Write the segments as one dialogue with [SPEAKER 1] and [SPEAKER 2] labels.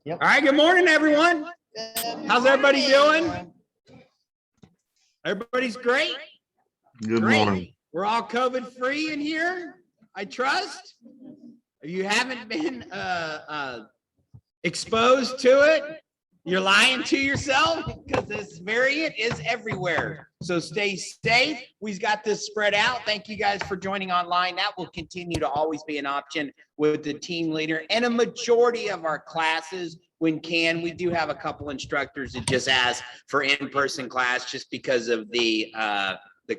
[SPEAKER 1] All right, good morning, everyone. How's everybody doing? Everybody's great?
[SPEAKER 2] Good morning.
[SPEAKER 1] We're all COVID free in here, I trust. If you haven't been exposed to it, you're lying to yourself because this variant is everywhere. So stay safe. We've got this spread out. Thank you guys for joining online. That will continue to always be an option with the team leader and a majority of our classes when can. We do have a couple instructors that just ask for in-person class just because of the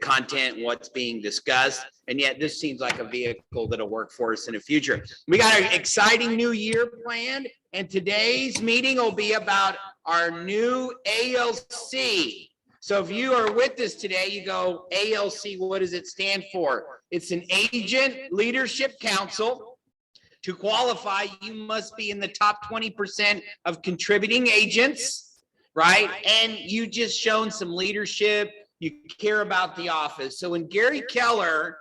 [SPEAKER 1] content, what's being discussed. And yet this seems like a vehicle that'll work for us in the future. We got an exciting new year planned. And today's meeting will be about our new ALC. So if you are with us today, you go, ALC, what does it stand for? It's an Agent Leadership Council. To qualify, you must be in the top 20% of contributing agents, right? And you just shown some leadership. You care about the office. So when Gary Keller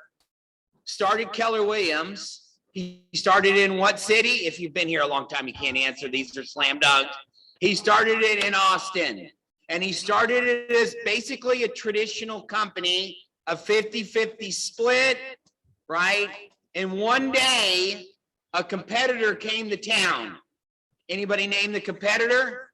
[SPEAKER 1] started Keller Williams, he started in what city? If you've been here a long time, you can't answer. These are slam dunks. He started it in Austin. And he started it as basically a traditional company, a 50-50 split, right? And one day, a competitor came to town. Anybody name the competitor?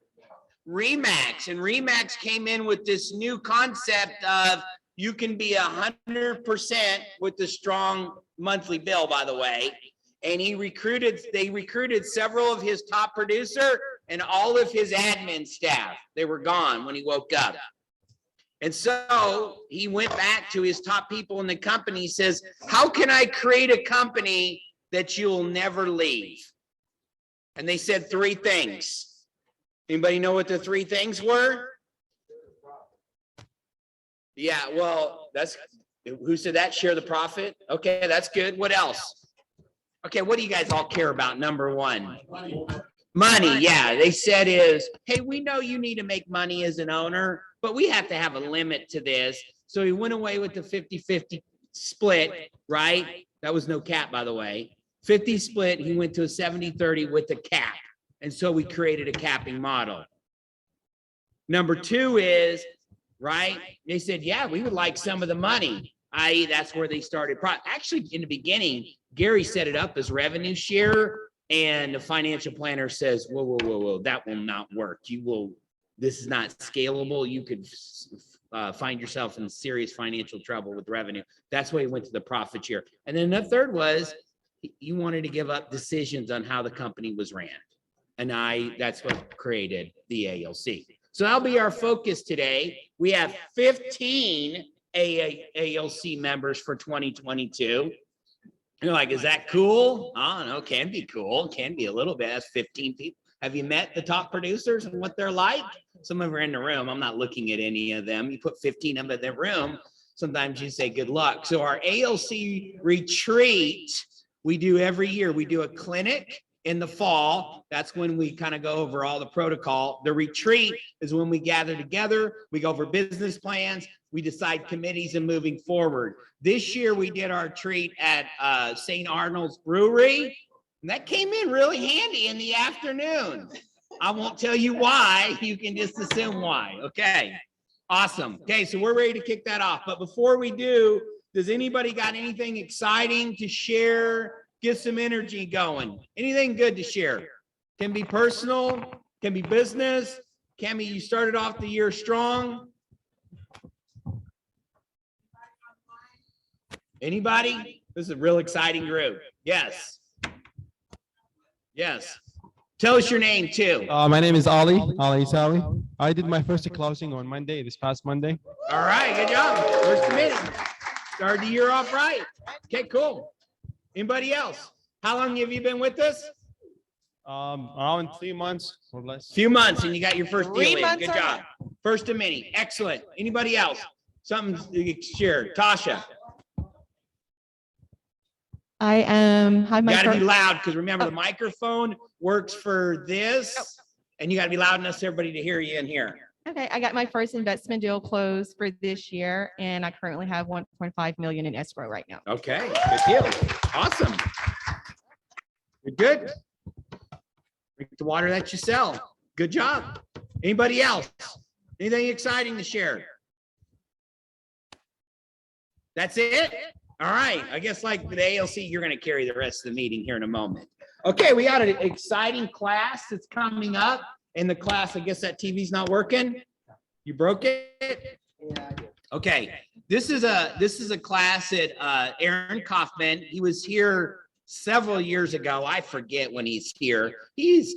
[SPEAKER 1] Remax. And Remax came in with this new concept of you can be 100% with the strong monthly bill, by the way. And they recruited several of his top producer and all of his admin staff. They were gone when he woke up. And so he went back to his top people in the company. He says, how can I create a company that you'll never leave? And they said three things. Anybody know what the three things were? Yeah, well, who said that? Share the profit. Okay, that's good. What else? Okay, what do you guys all care about? Number one. Money. Yeah, they said is, hey, we know you need to make money as an owner, but we have to have a limit to this. So he went away with the 50-50 split, right? That was no cap, by the way. 50 split, he went to a 70-30 with the cap. And so we created a capping model. Number two is, right? They said, yeah, we would like some of the money, i.e. that's where they started. Actually, in the beginning, Gary set it up as revenue share, and the financial planner says, whoa, that will not work. This is not scalable. You could find yourself in serious financial trouble with revenue. That's why he went to the profit share. And then the third was, you wanted to give up decisions on how the company was ran. And that's what created the ALC. So that'll be our focus today. We have 15 ALC members for 2022. You're like, is that cool? I don't know, can be cool, can be a little bit. That's 15 people. Have you met the top producers and what they're like? Some of them are in the room. I'm not looking at any of them. You put 15 of them in the room, sometimes you say good luck. So our ALC retreat, we do every year. We do a clinic in the fall. That's when we kind of go over all the protocol. The retreat is when we gather together, we go over business plans, we decide committees and moving forward. This year we did our retreat at St. Arnold's Brewery, and that came in really handy in the afternoon. I won't tell you why, you can just assume why. Okay, awesome. Okay, so we're ready to kick that off. But before we do, does anybody got anything exciting to share? Get some energy going. Anything good to share? Can be personal, can be business, can be you started off the year strong. Anybody? This is a real exciting group. Yes. Yes. Tell us your name too.
[SPEAKER 3] My name is Ali Isawi. I did my first closing on Monday, this past Monday.
[SPEAKER 1] All right, good job. First meeting. Started the year off right. Okay, cool. Anybody else? How long have you been with us?
[SPEAKER 3] Around 3 months or less.
[SPEAKER 1] Few months, and you got your first deal in. Good job.
[SPEAKER 4] Right.
[SPEAKER 1] First of many. Excellent. Anybody else? Something to share. Tasha.
[SPEAKER 4] I have my
[SPEAKER 1] You got to be loud because remember the microphone works for this, and you got to be loud enough for everybody to hear you in here.
[SPEAKER 4] Okay, I got my first investment deal closed for this year, and I currently have 1.5 million in escrow right now.
[SPEAKER 1] Okay, good deal. Awesome. You're good. Drink the water that you sell. Good job. Anybody else? Anything exciting to share? That's it? All right. I guess like the ALC, you're going to carry the rest of the meeting here in a moment. Okay, we got an exciting class that's coming up. In the class, I guess that TV's not working. You broke it? Okay. This is a class at Aaron Kaufman. He was here several years ago. I forget when he's here. He's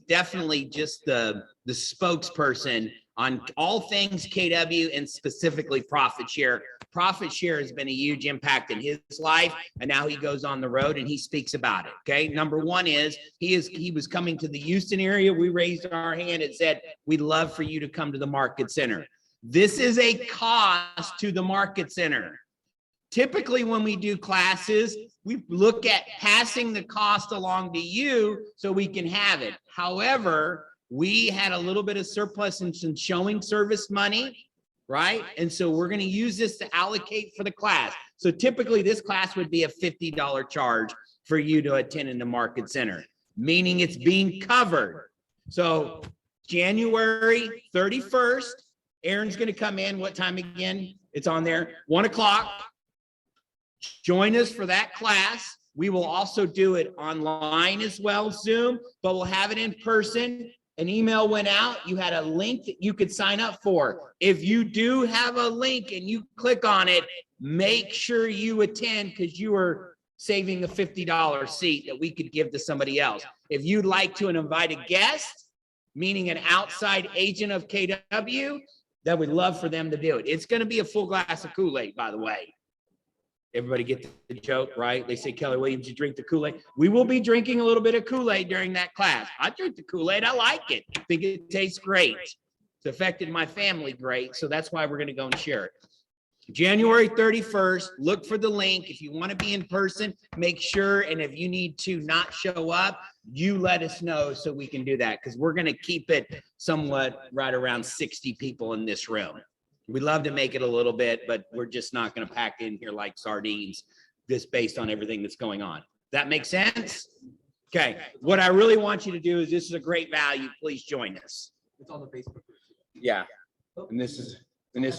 [SPEAKER 1] definitely just the spokesperson on all things KW and specifically profit share. Profit share has been a huge impact in his life, and now he goes on the road and he speaks about it. Okay. Number one is he was coming to the Houston area. We raised our hand and said, we'd love for you to come to the market center. This is a cost to the market center. Typically, when we do classes, we look at passing the cost along to you so we can have it. However, we had a little bit of surplus in some showing service money, right? And so we're going to use this to allocate for the class. So typically this class would be a $50 charge for you to attend in the market center, meaning it's being covered. So January 31st, Aaron's going to come in. What time again? It's on there. 1 o'clock. Join us for that class. We will also do it online as well, Zoom, but we'll have it in person. An email went out. You had a link that you could sign up for. If you do have a link and you click on it, make sure you attend because you are saving a $50 seat that we could give to somebody else. If you'd like to invite a guest, meaning an outside agent of KW, that we'd love for them to do it. It's going to be a full glass of Kool-Aid, by the way. Everybody get the joke, right? They say, Keller Williams, you drink the Kool-Aid. We will be drinking a little bit of Kool-Aid during that class. I drink the Kool-Aid. I like it. I think it tastes great. It's affected my family great. So that's why we're going to go and share it. January 31st, look for the link. If you want to be in person, make sure. And if you need to not show up, you let us know so we can do that because we're going to keep it somewhat right around 60 people in this room. We'd love to make it a little bit, but we're just not going to pack in here like sardines, just based on everything that's going on. That makes sense? Okay. What I really want you to do is this is a great value. Please join us.
[SPEAKER 5] It's on the Facebook.
[SPEAKER 1] Yeah. And this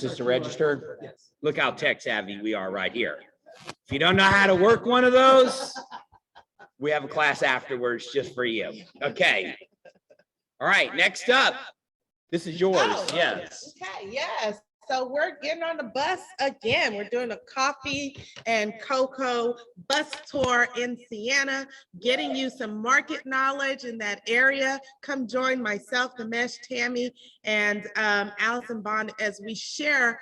[SPEAKER 1] is to register.
[SPEAKER 5] Yes.
[SPEAKER 1] Look how tech savvy we are right here. If you don't know how to work one of those, we have a class afterwards just for you. Okay. All right. Next up. This is yours.
[SPEAKER 6] Oh,
[SPEAKER 1] Yes.
[SPEAKER 6] Okay, yes. So we're getting on the bus again. We're doing a coffee and cocoa bus tour in Siena, getting you some market knowledge in that area. Come join myself, Kamesh, Tammy, and Allison Bond as we share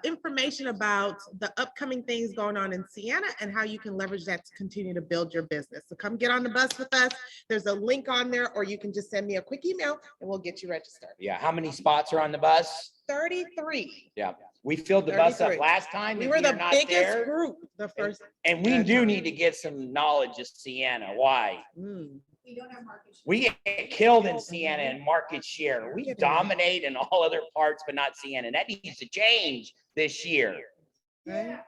[SPEAKER 6] information about the upcoming things going on in Siena and how you can leverage that to continue to build your business. So come get on the bus with us. There's a link on there, or you can just send me a quick email and we'll get you registered.
[SPEAKER 1] Yeah. How many spots are on the bus?
[SPEAKER 6] 33.
[SPEAKER 1] Yeah. We filled the bus up
[SPEAKER 6] 33.
[SPEAKER 1] last time.
[SPEAKER 6] We
[SPEAKER 1] If
[SPEAKER 6] were
[SPEAKER 1] you're
[SPEAKER 6] the
[SPEAKER 1] not
[SPEAKER 6] biggest
[SPEAKER 1] there,
[SPEAKER 6] group the first.
[SPEAKER 1] and we do need to get some knowledge of Siena. Why? We get killed in Siena and market share. We dominate in all other parts, but not Siena. That needs to change this year.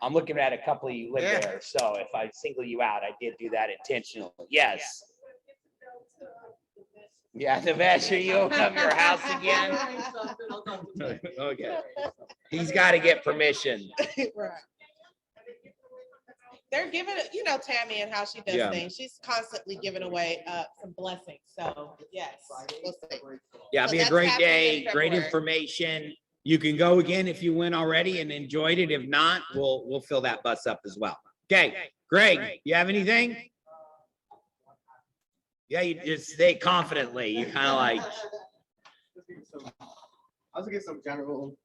[SPEAKER 1] I'm looking at a couple of you live
[SPEAKER 6] Yeah.
[SPEAKER 1] there. So if I single you out, I did do that intentionally. Yes. Yeah, the best. Are you open up your house again? Okay. He's got to get permission.
[SPEAKER 6] Right. They're giving it, you know, Tammy and how she does
[SPEAKER 1] Yeah.
[SPEAKER 6] things. She's constantly giving away some blessings. So yes, we'll see.
[SPEAKER 1] Yeah, it'll
[SPEAKER 6] So
[SPEAKER 1] be a
[SPEAKER 6] that's
[SPEAKER 1] great
[SPEAKER 6] happening
[SPEAKER 1] day,
[SPEAKER 6] in
[SPEAKER 1] great
[SPEAKER 6] February.
[SPEAKER 1] information. You can go again if you went already and enjoyed it. If not, we'll fill that bus up as well. Okay, Greg, you have anything? Yeah, you just say confidently. You kind of like,
[SPEAKER 5] I was gonna get some general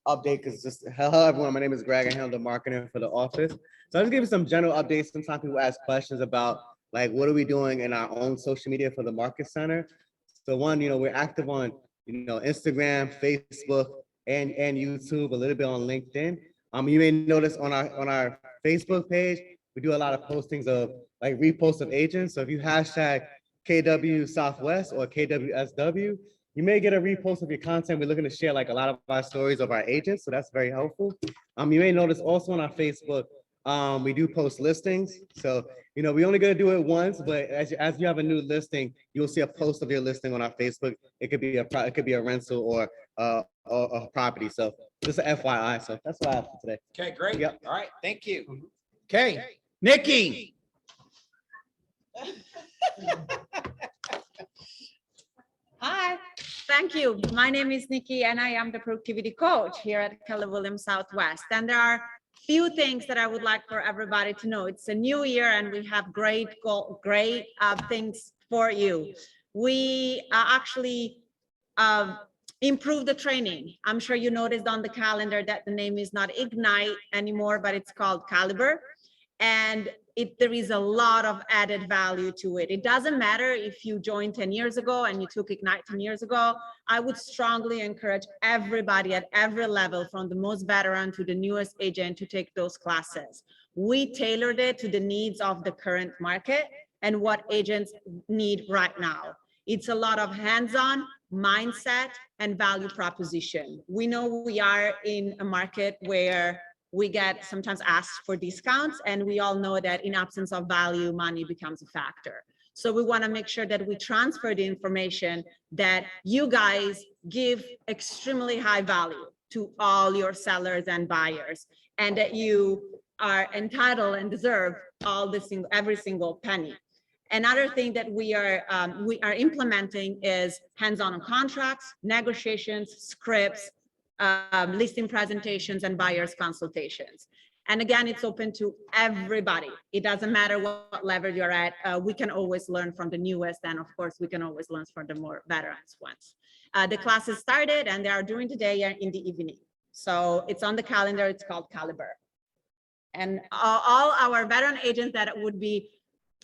[SPEAKER 5] update because just hello everyone. My name is Greg. I handle the marketing for the office. So I was giving some general updates. Sometimes people ask questions about like what are we doing in our own social media for the market center. So one, we're active on Instagram, Facebook, and YouTube, a little bit on LinkedIn. You may notice on our Facebook page, we do a lot of postings of like reposts of agents. So if you hashtag KW Southwest or KWSW, you may get a repost of your content. We're looking to share like a lot of our stories of our agents. So that's very helpful. You may notice also on our Facebook, We do post listings. So, you know, we only gonna do it once, but as you have a new listing, you'll see a post of your listing on our Facebook. It could be it could be a rental or a property. So just a FYI. So that's what I have for today.
[SPEAKER 1] Okay, great.
[SPEAKER 5] Yep.
[SPEAKER 1] All right, thank you. Okay, Nikki.
[SPEAKER 7] Hi, thank you. My name is Nikki and I am the productivity coach here at Keller Williams Southwest. And there are few things that I would like for everybody to know. It's a new year and we have great things for you. We actually improved the training. I'm sure you noticed on the calendar that the name is not Ignite anymore, but it's called Caliber. And there is a lot of added value to it. It doesn't matter if you joined 10 years ago and you took Ignite 10 years ago. I would strongly encourage everybody at every level, from the most veteran to the newest agent, to take those classes. We tailored it to the needs of the current market and what agents need right now. It's a lot of hands-on mindset and value proposition. We know we are in a market where we get sometimes asked for discounts, and we all know that in absence of value, money becomes a factor. So we want to make sure that we transfer the information that you guys give extremely high value to all your sellers and buyers, and that you are entitled and deserve every single penny. Another thing that we are implementing is hands-on on contracts, negotiations, scripts, listing presentations, and buyers consultations. And again, it's open to everybody. It doesn't matter what level you're at. We can always learn from the newest, and of course, we can always learn from the more veterans ones. The classes started and they are during the day and in the evening. So it's on the calendar. It's called Caliber. And all our veteran agents that would be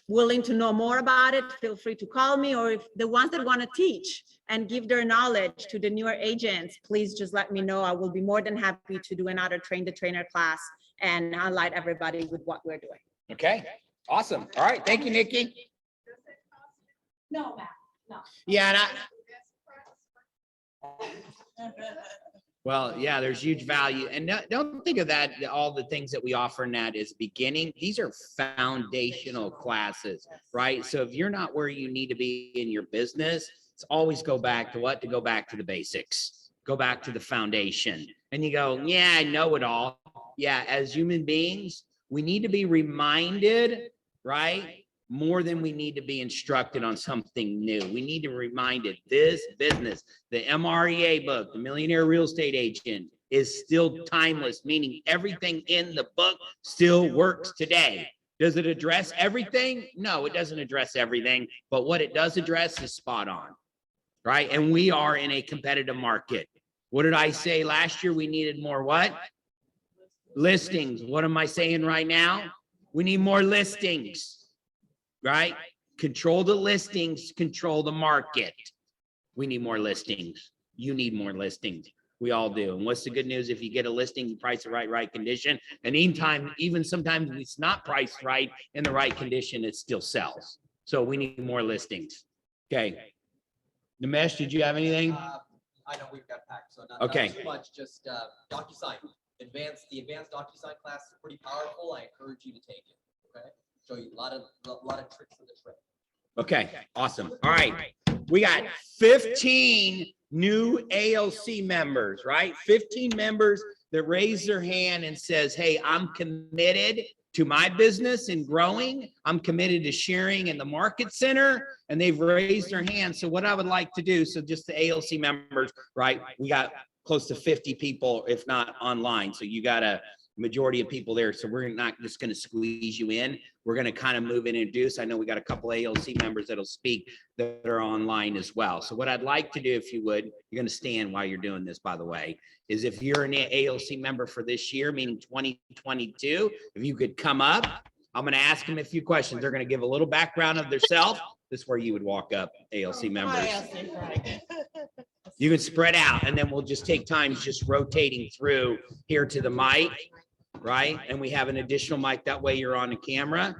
[SPEAKER 7] willing to know more about it, feel free to call me, or if the ones that want to teach and give their knowledge to the newer agents, please just let me know. I will be more than happy to do another train the trainer class and highlight everybody with what we're doing.
[SPEAKER 1] Okay, awesome. All right, thank you, Nikki.
[SPEAKER 7] No, ma'am, no.
[SPEAKER 1] Yeah, well, yeah, there's huge value. And don't think of that, all the things that we offer in that is beginning. These are foundational classes, right? So if you're not where you need to be in your business, it's always go back to what? To go back to the basics, go back to the foundation. And you go, yeah, I know it all. Yeah, as human beings, we need to be reminded, right? More than we need to be instructed on something new. We need to be reminded this business, the MREA book, the Millionaire Real Estate Agent, is still timeless, meaning everything in the book still works today. Does it address everything? No, it doesn't address everything, but what it does address is spot on, right? And we are in a competitive market. What did I say last year? We needed more what? Listings. What am I saying right now? We need more listings. Right? Control the listings, control the market. We need more listings. You need more listings. We all do. And what's the good news? If you get a listing, you price the right condition. And even sometimes it's not priced right in the right condition, it still sells. So we need more listings. Okay. Nimesh, did you have anything?
[SPEAKER 8] I know we've got packed, so not too much, just DocuSign. The advanced DocuSign class is pretty powerful. I encourage you to take it. Okay. Show you a lot of tricks of the trade.
[SPEAKER 1] Okay, awesome. All right. We got 15 new ALC members, right? 15 members that raise their hand and says, hey, I'm committed to my business and growing. I'm committed to sharing in the market center, and they've raised their hand. So what I would like to do, so just the ALC members, right? We got close to 50 people, if not online. So you got a majority of people there. So we're not just going to squeeze you in. We're going to kind of move and introduce. I know we got a couple ALC members that'll speak that are online as well. So what I'd like to do, if you would, you're going to stand while you're doing this, by the way, is if you're an ALC member for this year, meaning 2022, if you could come up, I'm going to ask them a few questions. They're going to give a little background of themselves. This is where you would walk up, ALC members. You can spread out, and then we'll just take time just rotating through here to the mic, right? And we have an additional mic. That way you're on the camera.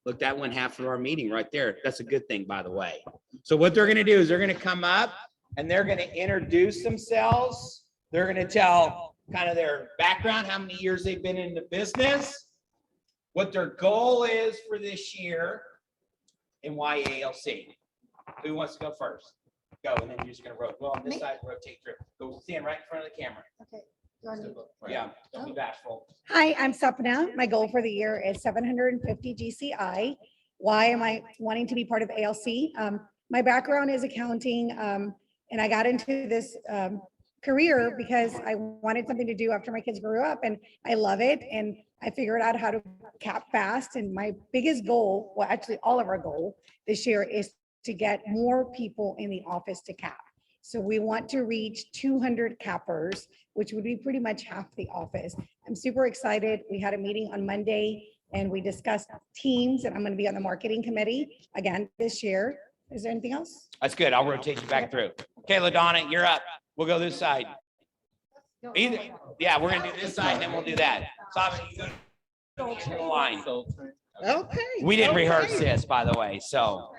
[SPEAKER 1] Look, that went half of our meeting right there. That's a good thing, by the way. So what they're going to do is they're going to come up and they're going to introduce themselves. They're going to tell kind of their background, how many years they've been in the business. what their goal is for this year and why ALC. Who wants to go first? Go, and then you're just gonna go on this side, rotate through. Go stand right in front of the camera.
[SPEAKER 9] Okay.
[SPEAKER 1] Yeah, don't be bashful.
[SPEAKER 9] Hi, I'm Sapna. My goal for the year is 750 GCI. Why am I wanting to be part of ALC? My background is accounting, and I got into this career because I wanted something to do after my kids grew up, and I love it. And I figured out how to cap fast. And my biggest goal, well, actually all of our goal this year is to get more people in the office to cap. So we want to reach 200 cappers, which would be pretty much half the office. I'm super excited. We had a meeting on Monday and we discussed teams, and I'm going to be on the marketing committee again this year. Is there anything else?
[SPEAKER 1] That's good. I'll rotate you back through. Okay, LaDonna, you're up. We'll go this side. Either, yeah, we're gonna do this side and then we'll do that. Simon, you go to the line.
[SPEAKER 6] Okay.
[SPEAKER 1] We didn't rehearse
[SPEAKER 6] okay.
[SPEAKER 1] this, by the way, so.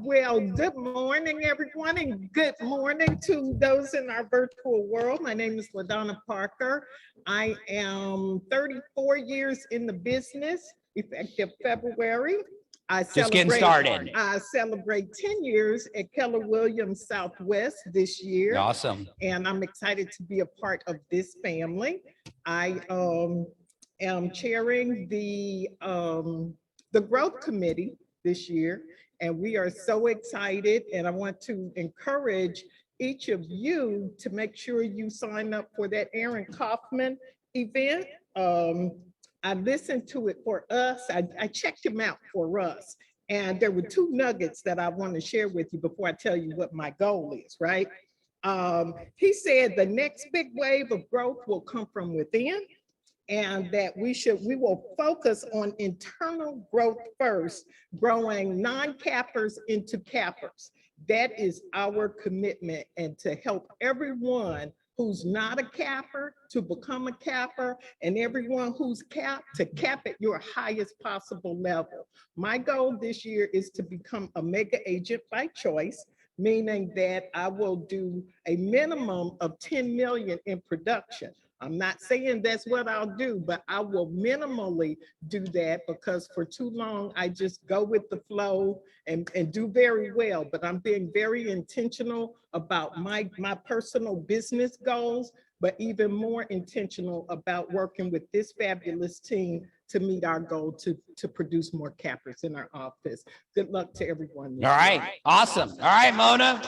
[SPEAKER 6] Well, good morning, everyone, and good morning to those in our virtual world. My name is LaDonna Parker. I am 34 years in the business, effective February.
[SPEAKER 1] Just getting started.
[SPEAKER 6] I celebrate 10 years at Keller Williams Southwest this year.
[SPEAKER 1] Awesome.
[SPEAKER 6] And I'm excited to be a part of this family. I am chairing the growth committee this year, and we are so excited. And I want to encourage each of you to make sure you sign up for that Aaron Kaufman event. I listened to it for us. I checked him out for us. And there were two nuggets that I want to share with you before I tell you what my goal is, right? He said the next big wave of growth will come from within, and that we will focus on internal growth first, growing non-cappers into cappers. That is our commitment, and to help everyone who's not a capper to become a capper, and everyone who's capped to cap at your highest possible level. My goal this year is to become a mega agent by choice, meaning that I will do a minimum of 10 million in production. I'm not saying that's what I'll do, but I will minimally do that, because for too long, I just go with the flow and do very well. But I'm being very intentional about my personal business goals, but even more intentional about working with this fabulous team to meet our goal to produce more cappers in our office. Good luck to everyone.
[SPEAKER 1] All right, awesome. All right, Mona.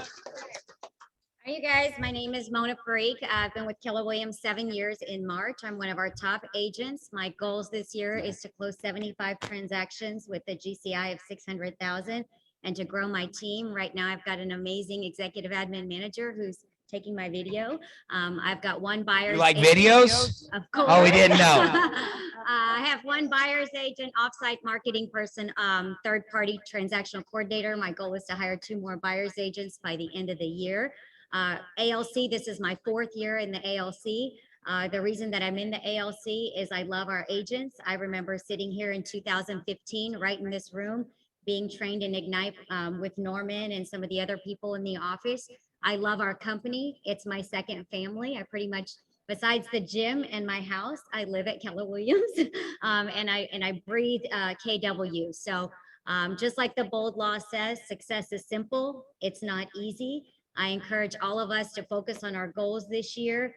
[SPEAKER 10] Hi, you guys. My name is Mona Parikh. I've been with Keller Williams 7 years in March. I'm one of our top agents. My goals this year is to close 75 transactions with a GCI of 600,000 and to grow my team. Right now, I've got an amazing executive admin manager who's taking my video. I've got one buyer's
[SPEAKER 1] You like
[SPEAKER 10] agent.
[SPEAKER 1] videos?
[SPEAKER 10] Of course.
[SPEAKER 1] Oh, we didn't know.
[SPEAKER 10] I have one buyer's agent, offsite marketing person, third-party transactional coordinator. My goal is to hire 2 more buyer's agents by the end of the year. ALC, this is my 4th year in the ALC. The reason that I'm in the ALC is I love our agents. I remember sitting here in 2015, right in this room, being trained in Ignite with Norman and some of the other people in the office. I love our company. It's my second family. I pretty much, besides the gym and my house, I live at Keller Williams and I breathe KW. So just like the bold law says, success is simple. It's not easy. I encourage all of us to focus on our goals this year.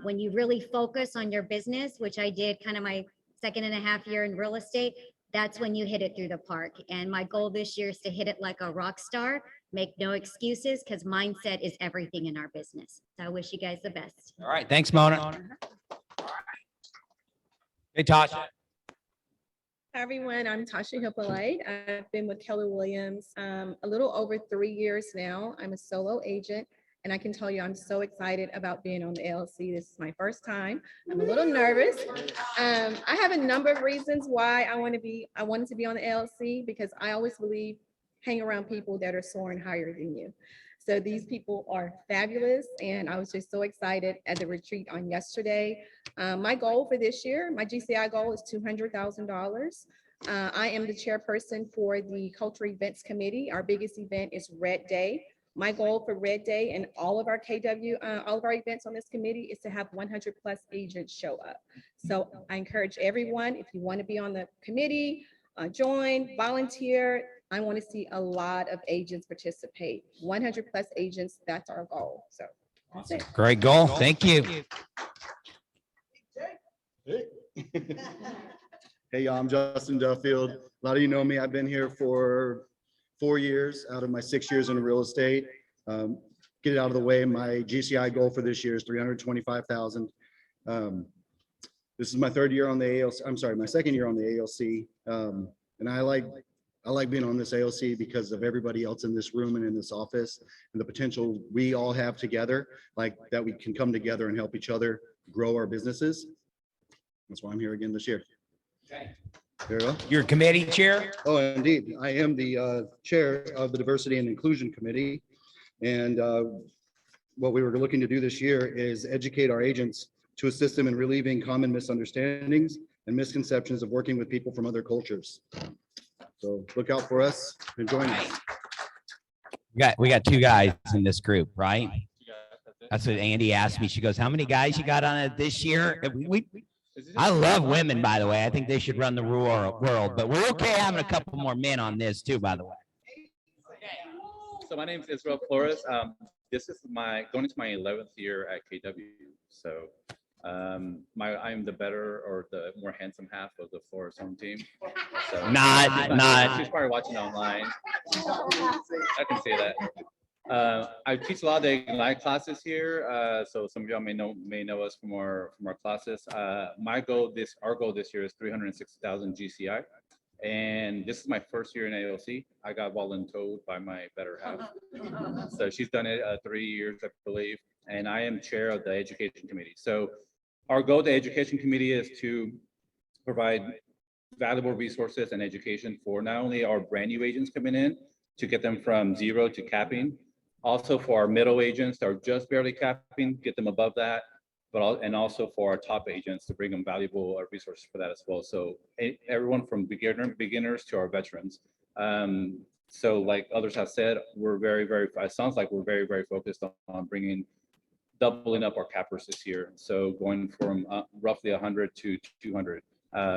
[SPEAKER 10] When you really focus on your business, which I did kind of my 2.5 year in real estate, that's when you hit it through the park. And my goal this year is to hit it like a rock star, make no excuses, because mindset is everything in our business. So I wish you guys the best.
[SPEAKER 1] All right, thanks, Mona. Hey, Tasha.
[SPEAKER 11] Hi, everyone. I'm Tasha Hippolyte. I've been with Keller Williams a little over 3 years now. I'm a solo agent, and I can tell you I'm so excited about being on the ALC. This is my first time. I'm a little nervous. I have a number of reasons why I wanted to be on the ALC, because I always believe hang around people that are soaring higher than you. So these people are fabulous, and I was just so excited at the retreat on yesterday. My goal for this year, my GCI goal is $200,000. I am the chairperson for the Cultural Events Committee. Our biggest event is Red Day My goal for Red Day and all of our KW, all of our events on this committee is to have 100+ agents show up. So I encourage everyone, if you want to be on the committee, join, volunteer. I want to see a lot of agents participate. 100+ agents, that's our goal. So that's it.
[SPEAKER 1] Great goal. Thank you.
[SPEAKER 12] Hey, y'all, I'm Justin Duffield. A lot of you know me. I've been here for 4 years out of my 6 years in real estate. Get it out of the way. My GCI goal for this year is 325,000. This is my third year on the ALC. I'm sorry, my second year on the ALC. And I like being on this ALC because of everybody else in this room and in this office and the potential we all have together, like that we can come together and help each other grow our businesses. That's why I'm here again this year. Very well.
[SPEAKER 1] Your committee chair?
[SPEAKER 12] Oh, indeed. I am the chair of the Diversity and Inclusion Committee. And what we were looking to do this year is educate our agents to assist them in relieving common misunderstandings and misconceptions of working with people from other cultures. So look out for us and join us.
[SPEAKER 1] We got 2 guys in this group, right? That's what Andy asked me. She goes, how many guys you got on it this year? I love women, by the way. I think they should run the world, but we're okay having a couple more men on this too, by the way.
[SPEAKER 13] So my name is Israel Flores. This is going into my 11th year at KW. So I'm the better or the more handsome half of the Flores home team. So
[SPEAKER 1] Not.
[SPEAKER 13] She's probably watching online. I can say that. I teach a lot of the Ignite classes here, so some of y'all may know us from our classes. Our goal this year is 360,000 GCI, and this is my first year in ALC. I got voluntold by my better half, so she's done it 3 years, I believe, and I am chair of the Education Committee. So our goal, the Education Committee, is to provide valuable resources and education for not only our brand new agents coming in to get them from 0 to capping. Also for our middle agents that are just barely capping, get them above that, and also for our top agents to bring them valuable resources for that as well. So everyone from beginners to our veterans. So like others have said, we're it sounds like we're very focused on doubling up our cappers this year. So going from roughly 100 to 200.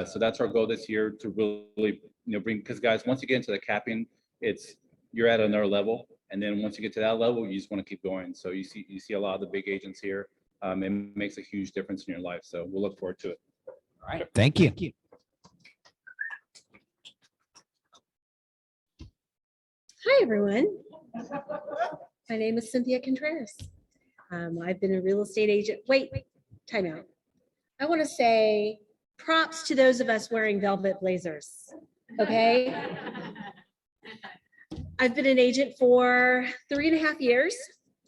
[SPEAKER 13] So that's our goal this year, to really bring, because guys, once you get into the capping, you're at another level. And then once you get to that level, you just want to keep going. So you see a lot of the big agents here. It makes a huge difference in your life. So we'll look forward to it.
[SPEAKER 1] All right. Thank you.
[SPEAKER 11] Hi, everyone. My name is Cynthia Contreras. I've been a real estate agent. Wait, time out. I want to say props to those of us wearing velvet blazers. Okay. I've been an agent for 3.5 years.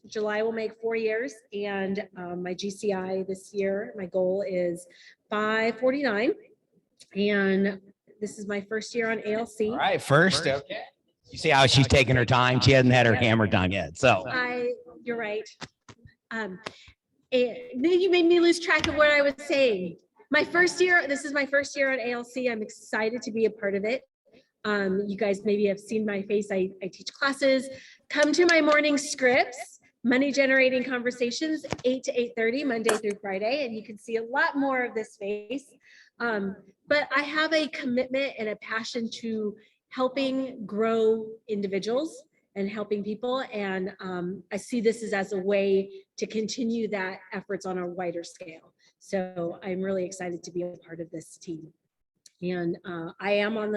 [SPEAKER 11] July will make 4 years. And my GCI this year, my goal is 549. And this is my first year on ALC.
[SPEAKER 1] All right, first. Okay. You see how she's taking her time. She hasn't had her hammer done yet. So
[SPEAKER 11] you're right. And then you made me lose track of what I was saying. This is my first year on ALC. I'm excited to be a part of it. You guys maybe have seen my face. I teach classes. Come to my morning scripts, money generating conversations, 8 to 8:30, Monday through Friday, and you can see a lot more of this face. But I have a commitment and a passion to helping grow individuals and helping people. And I see this as a way to continue that efforts on a wider scale. So I'm really excited to be a part of this team. And I am on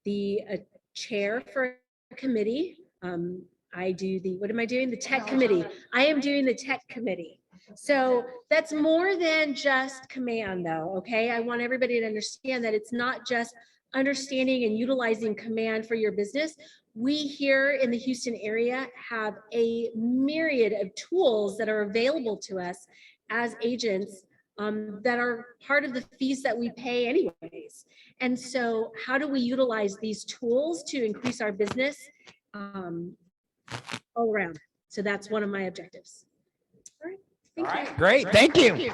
[SPEAKER 11] the chair for a committee. I do what am I doing? The tech committee. I am doing the tech committee. So that's more than just command though, okay? I want everybody to understand that it's not just understanding and utilizing command for your business. We here in the Houston area have a myriad of tools that are available to us as agents that are part of the fees that we pay anyways. And so how do we utilize these tools to increase our business all around? So that's one of my objectives. All right. Thank you.
[SPEAKER 1] Great. Thank you.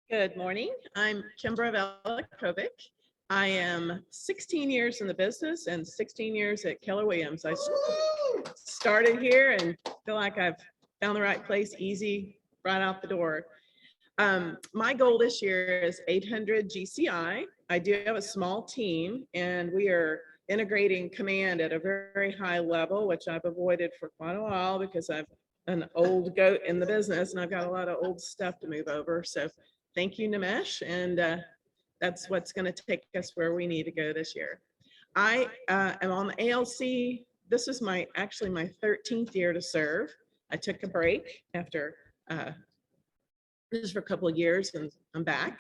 [SPEAKER 14] Good morning. I'm Kimbra Velakovic,
[SPEAKER 6] I am 16 years in the business and 16 years at Keller Williams. I started here and feel like I've found the right place, easy, right out the door. My goal this year is 800 GCI. I do have a small team and we are integrating command at a very high level, which I've avoided for quite a while because I'm an old goat in the business and I've got a lot of old stuff to move over. So thank you, Nimesh. And that's what's going to take us where we need to go this year. I am on the ALC. This is actually my 13th year to serve. I took a break after just for a couple of years and I'm back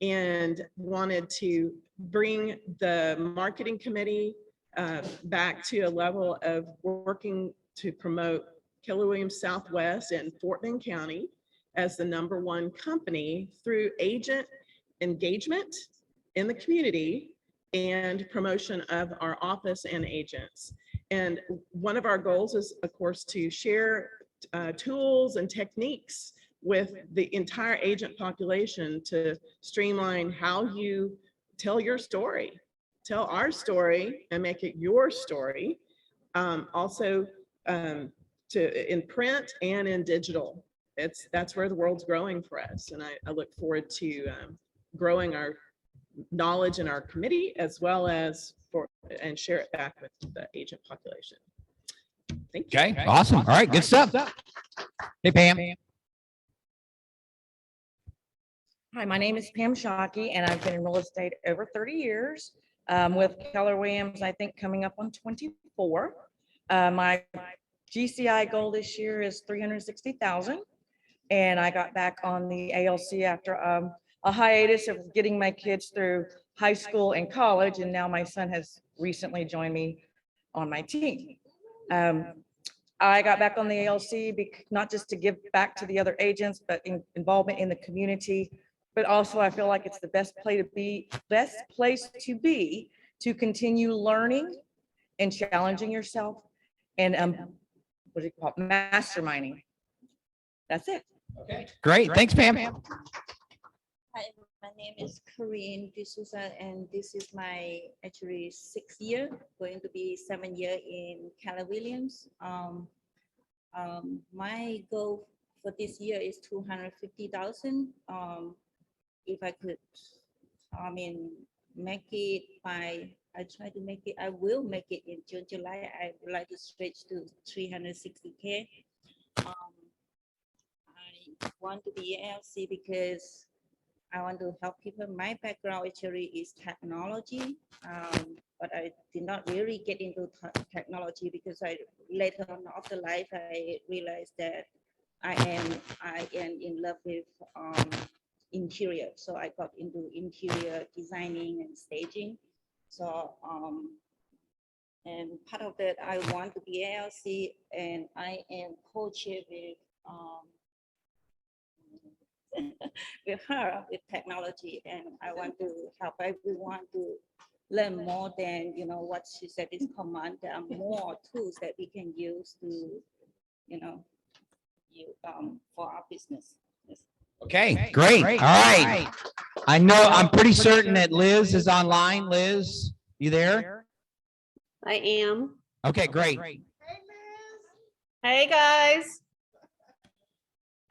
[SPEAKER 6] and wanted to bring the marketing committee back to a level of working to promote Keller Williams Southwest and Fort Bend County as the #1 company through agent engagement in the community and promotion of our office and agents. And one of our goals is, of course, to share tools and techniques with the entire agent population to streamline how you tell your story, tell our story and make it your story. Also in print and in digital. That's where the world's growing for us. And I look forward to growing our knowledge in our committee as well as and share it back with the agent population. Thank you.
[SPEAKER 1] Okay, awesome. All right, good stuff. Hey, Pam.
[SPEAKER 14] Hi, my name is Pam Shockey, and I've been in real estate over 30 years with Keller Williams, I think coming up on 24. My GCI goal this year is 360,000. And I got back on the ALC after a hiatus of getting my kids through high school and college. And now my son has recently joined me on my team. I got back on the ALC not just to give back to the other agents, but involvement in the community. But also I feel like it's the best place to be to continue learning and challenging yourself and what do you call it? Masterminding. That's it.
[SPEAKER 1] Okay, great. Thanks, Pam.
[SPEAKER 15] Hi, my name is Corinne D'Souza, and this is my actually 6th year, going to be 7th year in Keller Williams. My goal for this year is 250,000. If I could, make it by, I try to make it, I will make it in June, July. I would like to stretch to 360K. I want to be ALC because I want to help people. My background actually is technology, but I did not really get into technology because later on after life, I realized that I am in love with interior. So I got into interior designing and staging. So, and part of that, I want to be ALC, and I am co-chair with her with technology, and I want to help everyone to learn more than what she said is command. There are more tools that we can use to for our business. Yes.
[SPEAKER 1] Okay, great. All right. I'm pretty certain that Liz is online. Liz, you there?
[SPEAKER 16] I am.
[SPEAKER 1] Okay, great.
[SPEAKER 16] Hey, guys.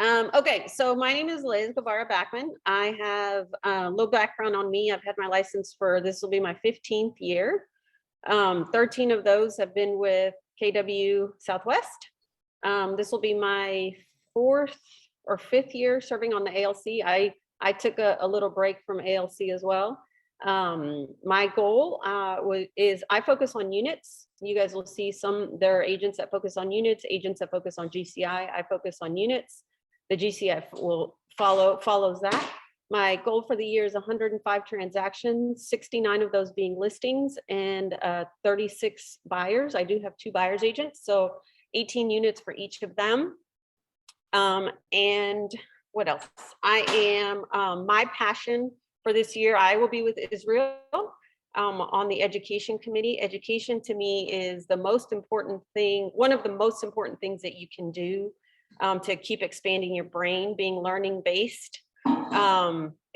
[SPEAKER 16] Okay, so my name is Liz Guevara Backman. I have a little background on me. I've had my license this will be my 15th year. 13 of those have been with KW Southwest. This will be my 4th or 5th year serving on the ALC. I took a little break from ALC as well. My goal is I focus on units. You guys will see there are agents that focus on units, agents that focus on GCI. I focus on units. The GCI follows that. My goal for the year is 105 transactions, 69 of those being listings and 36 buyers. I do have 2 buyers agents, so 18 units for each of them. And what else? I am, my passion for this year, I will be with Israel on the education committee. Education to me is the most important thing, one of the most important things that you can do to keep expanding your brain, being learning based.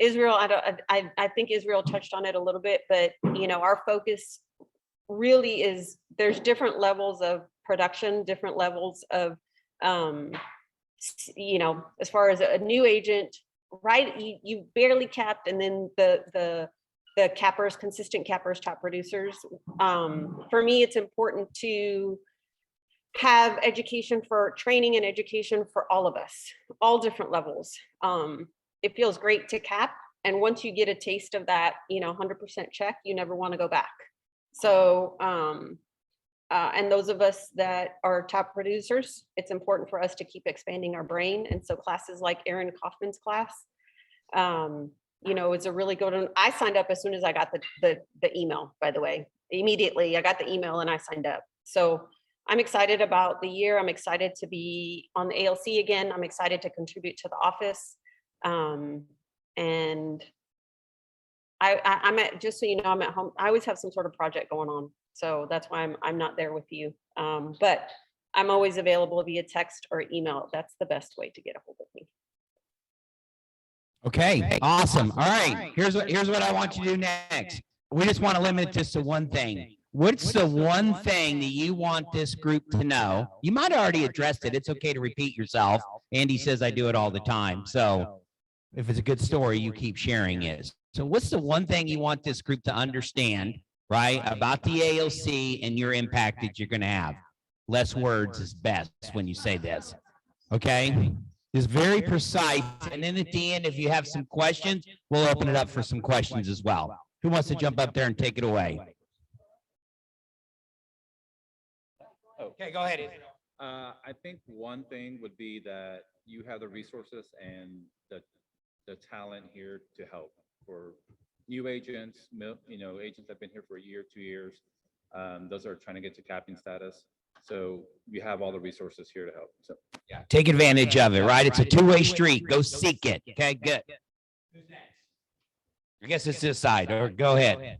[SPEAKER 16] Israel, I think Israel touched on it a little bit, but our focus really is, there's different levels of production, different levels of, as far as a new agent, right? You barely capped, and then the cappers, consistent cappers, top producers. For me, it's important to have education for training and education for all of us, all different levels. It feels great to cap. And once you get a taste of that, 100% check, you never want to go back. So, and those of us that are top producers, it's important for us to keep expanding our brain. And so classes like Aaron Kaufman's class, it's a really good one. I signed up as soon as I got the email, by the way. Immediately, I got the email and I signed up. So I'm excited about the year. I'm excited to be on the ALC again. I'm excited to contribute to the office. And I'm at, just so you know, I'm at home. I always have some sort of project going on. So that's why I'm not there with you. But I'm always available via text or email. That's the best way to get a hold of me.
[SPEAKER 1] Okay, awesome. All right, here's what I want you to do next. We just want to limit it just to one thing. What's the one thing that you want this group to know? You might have already addressed it. It's okay to repeat yourself. Andy says I do it all the time. So if it's a good story, you keep sharing it. So what's the one thing you want this group to understand, right, about the ALC and your impact that you're going to have? Less words is best when you say this. Okay? It's very precise. And then at the end, if you have some questions, we'll open it up for some questions as well. Who wants to jump up there and take it away? Okay, go ahead.
[SPEAKER 13] I think one thing would be that you have the resources and the talent here to help for new agents, agents that have been here for a year, 2 years. Those are trying to get to capping status. So you have all the resources here to help. So yeah,
[SPEAKER 1] take advantage of it, right? It's a two-way street. Go seek it. Okay, good. I guess it's this side, or go ahead.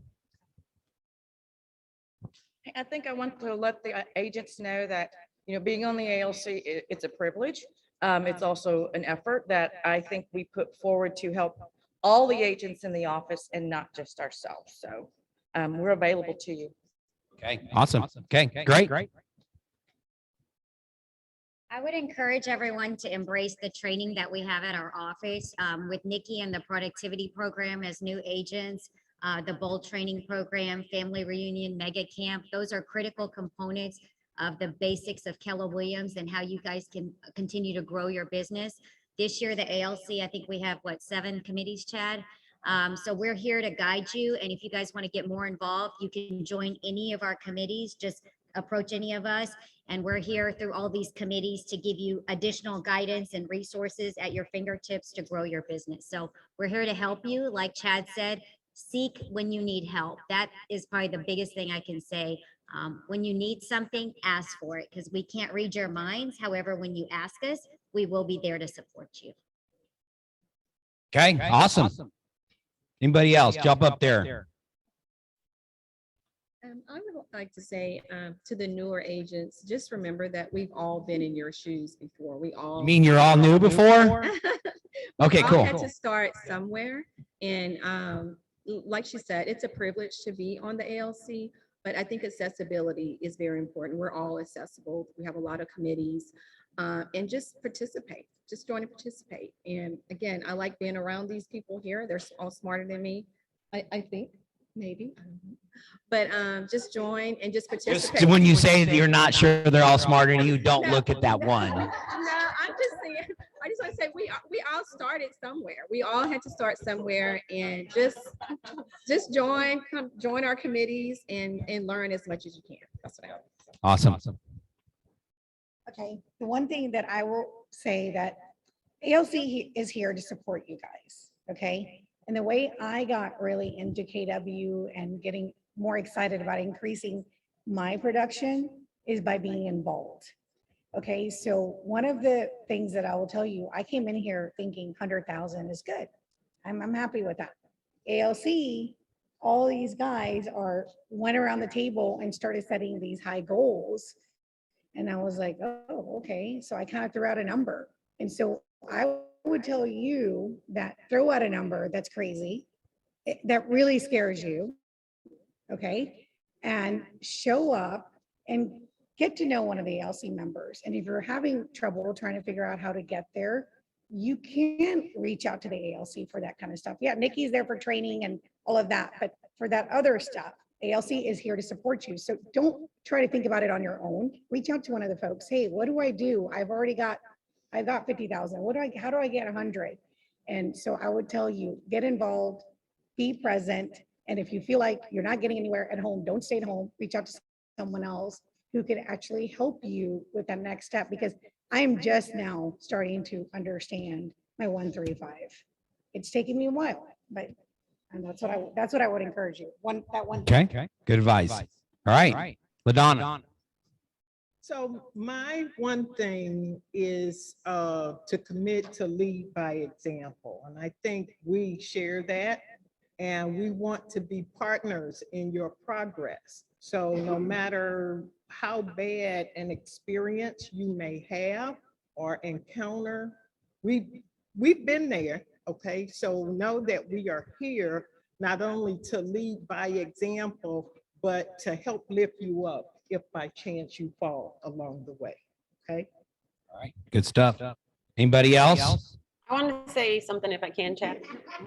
[SPEAKER 14] I think I want to let the agents know that, being on the ALC, it's a privilege. It's also an effort that I think we put forward to help all the agents in the office and not just ourselves. So we're available to you.
[SPEAKER 1] Okay, awesome. Okay, great.
[SPEAKER 10] I would encourage everyone to embrace the training that we have at our office with Nikki and the productivity program as new agents, the Bold training program, family reunion, mega camp. Those are critical components of the basics of Keller Williams and how you guys can continue to grow your business. This year, the ALC, I think we have 7 committees, Chad. So we're here to guide you. And if you guys want to get more involved, you can join any of our committees. Just approach any of us. And we're here through all these committees to give you additional guidance and resources at your fingertips to grow your business. So we're here to help you. Like Chad said, seek when you need help. That is probably the biggest thing I can say. When you need something, ask for it, because we can't read your minds. However, when you ask us, we will be there to support you.
[SPEAKER 1] Okay, awesome. Anybody else? Jump up there.
[SPEAKER 11] I would like to say to the newer agents, just remember that we've all been in your shoes before. You
[SPEAKER 1] mean you're all new before? Okay, cool.
[SPEAKER 11] We had to start somewhere. And like she said, it's a privilege to be on the ALC, but I think accessibility is very important. We're all accessible. We have a lot of committees and just participate. Just join and participate. And again, I like being around these people here. They're all smarter than me, I think. Maybe, I don't know. But just join and just participate.
[SPEAKER 1] Just when you say that you're not sure they're all smarter than you, don't look at that one.
[SPEAKER 11] No, I'm just saying, I just want to say we all started somewhere. We all had to start somewhere, and just join our committees and learn as much as you can. That's what I would say.
[SPEAKER 1] Awesome.
[SPEAKER 9] Okay, the one thing that I will say that ALC is here to support you guys, okay? And the way I got really into KW and getting more excited about increasing my production is by being involved. Okay, so one of the things that I will tell you, I came in here thinking 100,000 is good. I'm happy with that. ALC, all these guys went around the table and started setting these high goals. And I was like, oh, okay. So I kind of threw out a number. And so I would tell you that throw out a number that's crazy, that really scares you, okay? And show up and get to know one of the ALC members. And if you're having trouble trying to figure out how to get there, you can reach out to the ALC for that kind of stuff. Yeah, Nikki's there for training and all of that, but for that other stuff, ALC is here to support you. So don't try to think about it on your own. Reach out to one of the folks. Hey, what do I do? I've got 50,000. How do I get 100? And so I would tell you, get involved, be present. And if you feel like you're not getting anywhere at home, don't stay at home, reach out to someone else who could actually help you with that next step, because I'm just now starting to understand my 135. It's taken me a while, but and that's what I would encourage you.
[SPEAKER 1] Okay, good advice. All right, LaDonna.
[SPEAKER 6] So my one thing is to commit to lead by example. And I think we share that, and we want to be partners in your progress. So no matter how bad an experience you may have or encounter, we've been there, okay? So know that we are here not only to lead by example, but to help lift you up if by chance you fall along the way, okay?
[SPEAKER 1] All right, good stuff. Anybody else?
[SPEAKER 16] I want to say something if I can, Chad.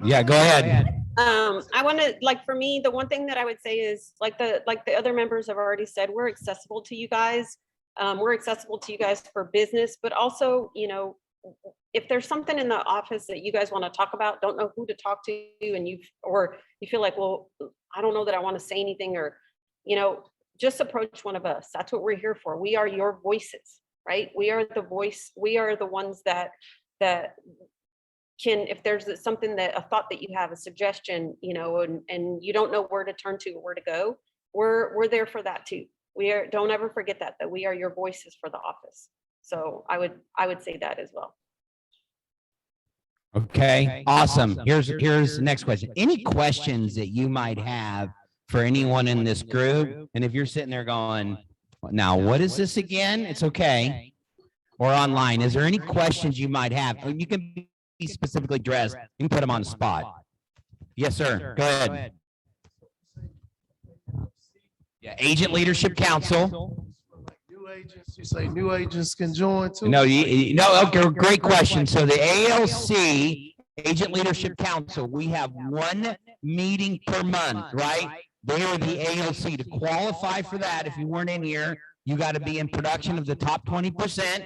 [SPEAKER 1] Yeah, go ahead.
[SPEAKER 16] I want to, like, for me, the one thing that I would say is like the other members have already said, we're accessible to you guys. We're accessible to you guys for business, but also, you know, if there's something in the office that you guys want to talk about, don't know who to talk to, and you feel like, well, I don't know that I want to say anything, or, you know, just approach one of us. That's what we're here for. We are your voices, right? We are the voice. We are the ones that can, if there's something a thought that you have, a suggestion, you know, and you don't know where to turn to or where to go, we're there for that too. Don't ever forget that we are your voices for the office. So I would say that as well.
[SPEAKER 1] Okay, awesome. Here's the next question. Any questions that you might have for anyone in this group? And if you're sitting there going, now, what is this again? It's okay. Or online, is there any questions you might have? You can be specifically dressed. You can put them on the spot. Yes, sir. Go ahead. Yeah, Agent Leadership Council.
[SPEAKER 17] New agents, you say new agents can join too?
[SPEAKER 1] No, okay, great question. So the ALC, Agent Leadership Council, we have one meeting per month, right? They are the ALC. To qualify for that, if you weren't in here, you got to be in production of the top 20%.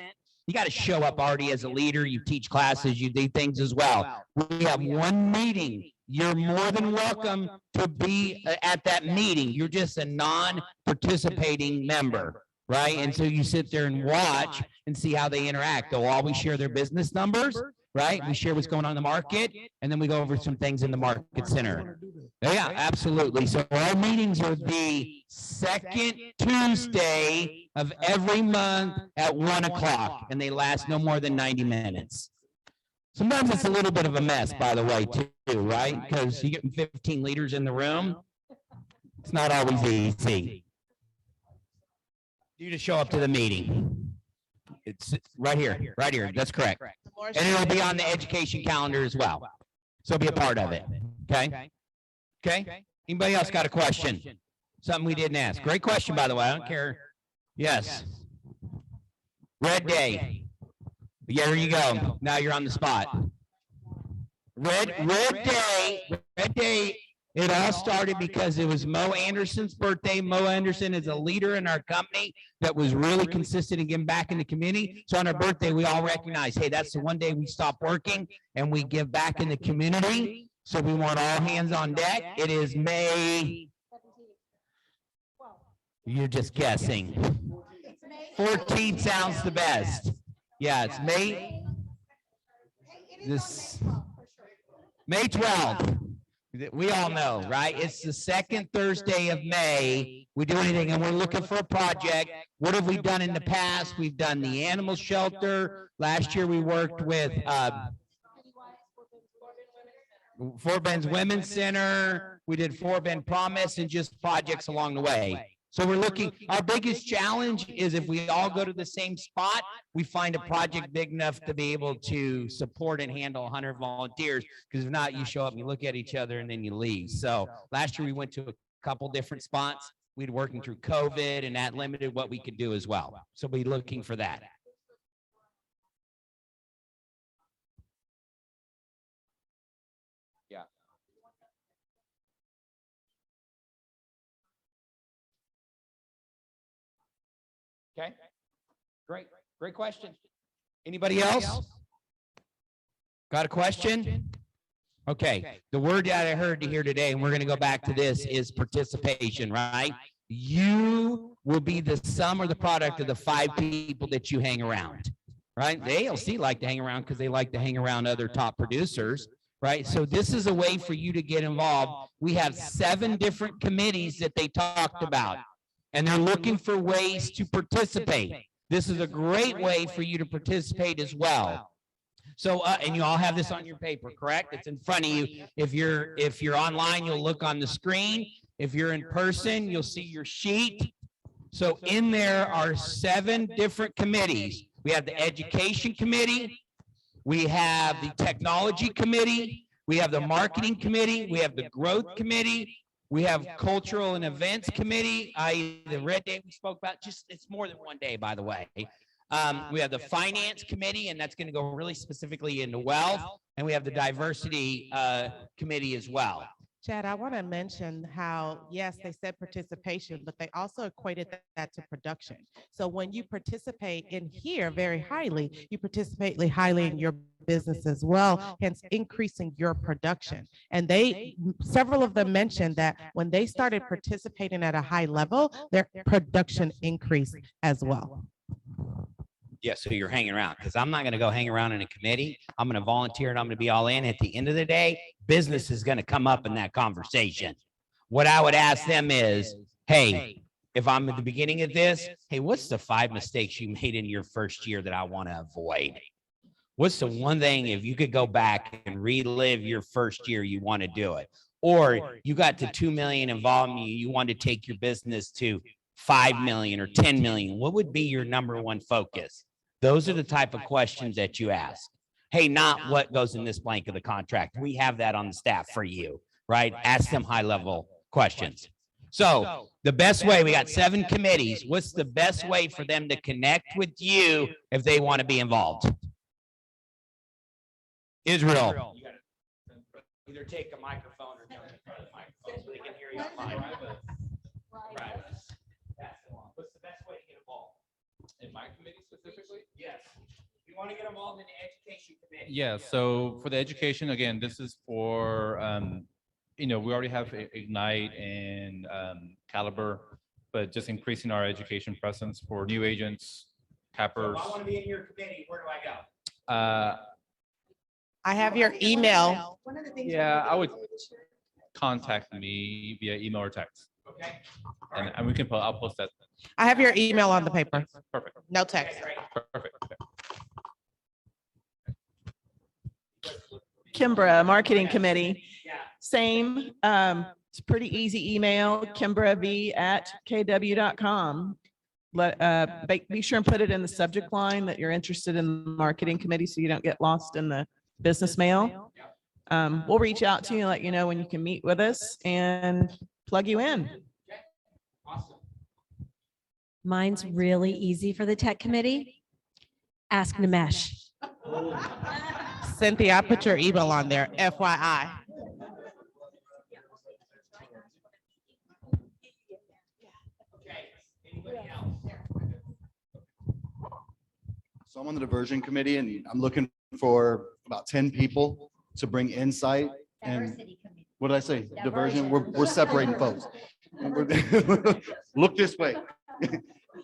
[SPEAKER 1] You got to show up already as a leader. You teach classes, you do things as well. We have one meeting. You're more than welcome to be at that meeting. You're just a non-participating member, right? And so you sit there and watch and see how they interact. They'll always share their business numbers, right? We share what's going on in the market, and then we go over some things in the market center. Yeah, absolutely. So our meetings are the second Tuesday of every month at 1 o'clock, and they last no more than 90 minutes. Sometimes it's a little bit of a mess, by the way, too, right? Because you get 15 leaders in the room. It's not always easy. You just show up to the meeting. It's right here, right here. That's correct. And it'll be on the education calendar as well. So be a part of it. Okay. Okay. Anybody else got a question? Something we didn't ask. Great question, by the way. I don't care. Yes. Red Day. Yeah, there you go. Now you're on the spot. Red Day. It all started because it was Mo Anderson's birthday. Mo Anderson is a leader in our company that was really consistent in giving back in the community. So on our birthday, we all recognize, hey, that's the one day we stop working and we give back in the community. So we want all hands on deck. It is May. You're just guessing. 14th sounds the best. Yeah, it's May 12th. We all know, right? It's the second Thursday of May. We do anything, and we're looking for a project. What have we done in the past? We've done the animal shelter. Last year, we worked with Fort Bend's Women's Center. We did Fort Bend Promise and just projects along the way. So we're looking, our biggest challenge is if we all go to the same spot, we find a project big enough to be able to support and handle 100 volunteers. Because if not, you show up, you look at each other, and then you leave. So last year we went to a couple different spots. We'd working through COVID, and that limited what we could do as well. So we're looking for that. Yeah. Okay, great question. Anybody else? Got a question? Okay, the word that I heard here today, and we're gonna go back to this, is participation, right? You will be the sum or the product of the 5 people that you hang around, right? The ALC like to hang around because they like to hang around other top producers, right? So this is a way for you to get involved. We have 7 different committees that they talked about, and they're looking for ways to participate. This is a great way for you to participate as well. So, and you all have this on your paper, correct? It's in front of you. If you're online, you'll look on the screen. If you're in person, you'll see your sheet. So in there are 7 different committees. We have the Education Committee. We have the Technology Committee. We have the Marketing Committee. We have the Growth Committee. We have Cultural and Events Committee, i.e. the Red Day we spoke about. Just, it's more than one day, by the way. We have the Finance Committee, and that's going to go really specifically into wealth. And we have the Diversity Committee as well.
[SPEAKER 6] Chad, I want to mention how, yes, they said participation, but they also equated that to production. So when you participate in here very highly, you participate highly in your business as well, hence increasing your production. And several of them mentioned that when they started participating at a high level, their production increased as well.
[SPEAKER 1] Yeah, so you're hanging around, because I'm not going to go hang around in a committee. I'm going to volunteer, and I'm going to be all in. At the end of the day, business is going to come up in that conversation. What I would ask them is, hey, if I'm at the beginning of this, hey, what's the 5 mistakes you made in your first year that I want to avoid? What's the one thing, if you could go back and relive your first year, you want to do it? Or you got to 2 million involved, you want to take your business to 5 million or 10 million. What would be your number one focus? Those are the type of questions that you ask. Hey, not what goes in this blank of the contract. We have that on the staff for you, right? Ask them high level questions. So the best way, we got 7 committees. What's the best way for them to connect with you if they want to be involved? Israel. Either take a microphone or jump in front of the microphone so they can hear you online. Right. What's the best way to get involved?
[SPEAKER 13] In my committee specifically?
[SPEAKER 1] Yes. You want to get involved in the Education Committee?
[SPEAKER 13] Yeah, so for the education, again, this is for, we already have Ignite and Caliber, but just increasing our education presence for new agents, cappers.
[SPEAKER 1] So if I want to be in your committee, where do I go?
[SPEAKER 6] I have your email.
[SPEAKER 13] Yeah, I would contact me via email or text.
[SPEAKER 1] Okay.
[SPEAKER 13] And we can I'll post that.
[SPEAKER 6] I have your email on the paper.
[SPEAKER 13] Perfect.
[SPEAKER 6] No text.
[SPEAKER 13] Perfect.
[SPEAKER 18] Kimbra Marketing Committee, same. It's a pretty easy email, kimbrav@kw.com. Be sure and put it in the subject line that you're interested in the marketing committee so you don't get lost in the business mail. We'll reach out to you and let you know when you can meet with us and plug you in.
[SPEAKER 19] Mine's really easy for the tech committee. Ask Nimesh.
[SPEAKER 6] Cynthia, I put your email on there, FYI.
[SPEAKER 12] So I'm on the Diversion Committee, and I'm looking for about 10 people to bring insight. And what did I say? Diversion. We're separating folks. Look this way.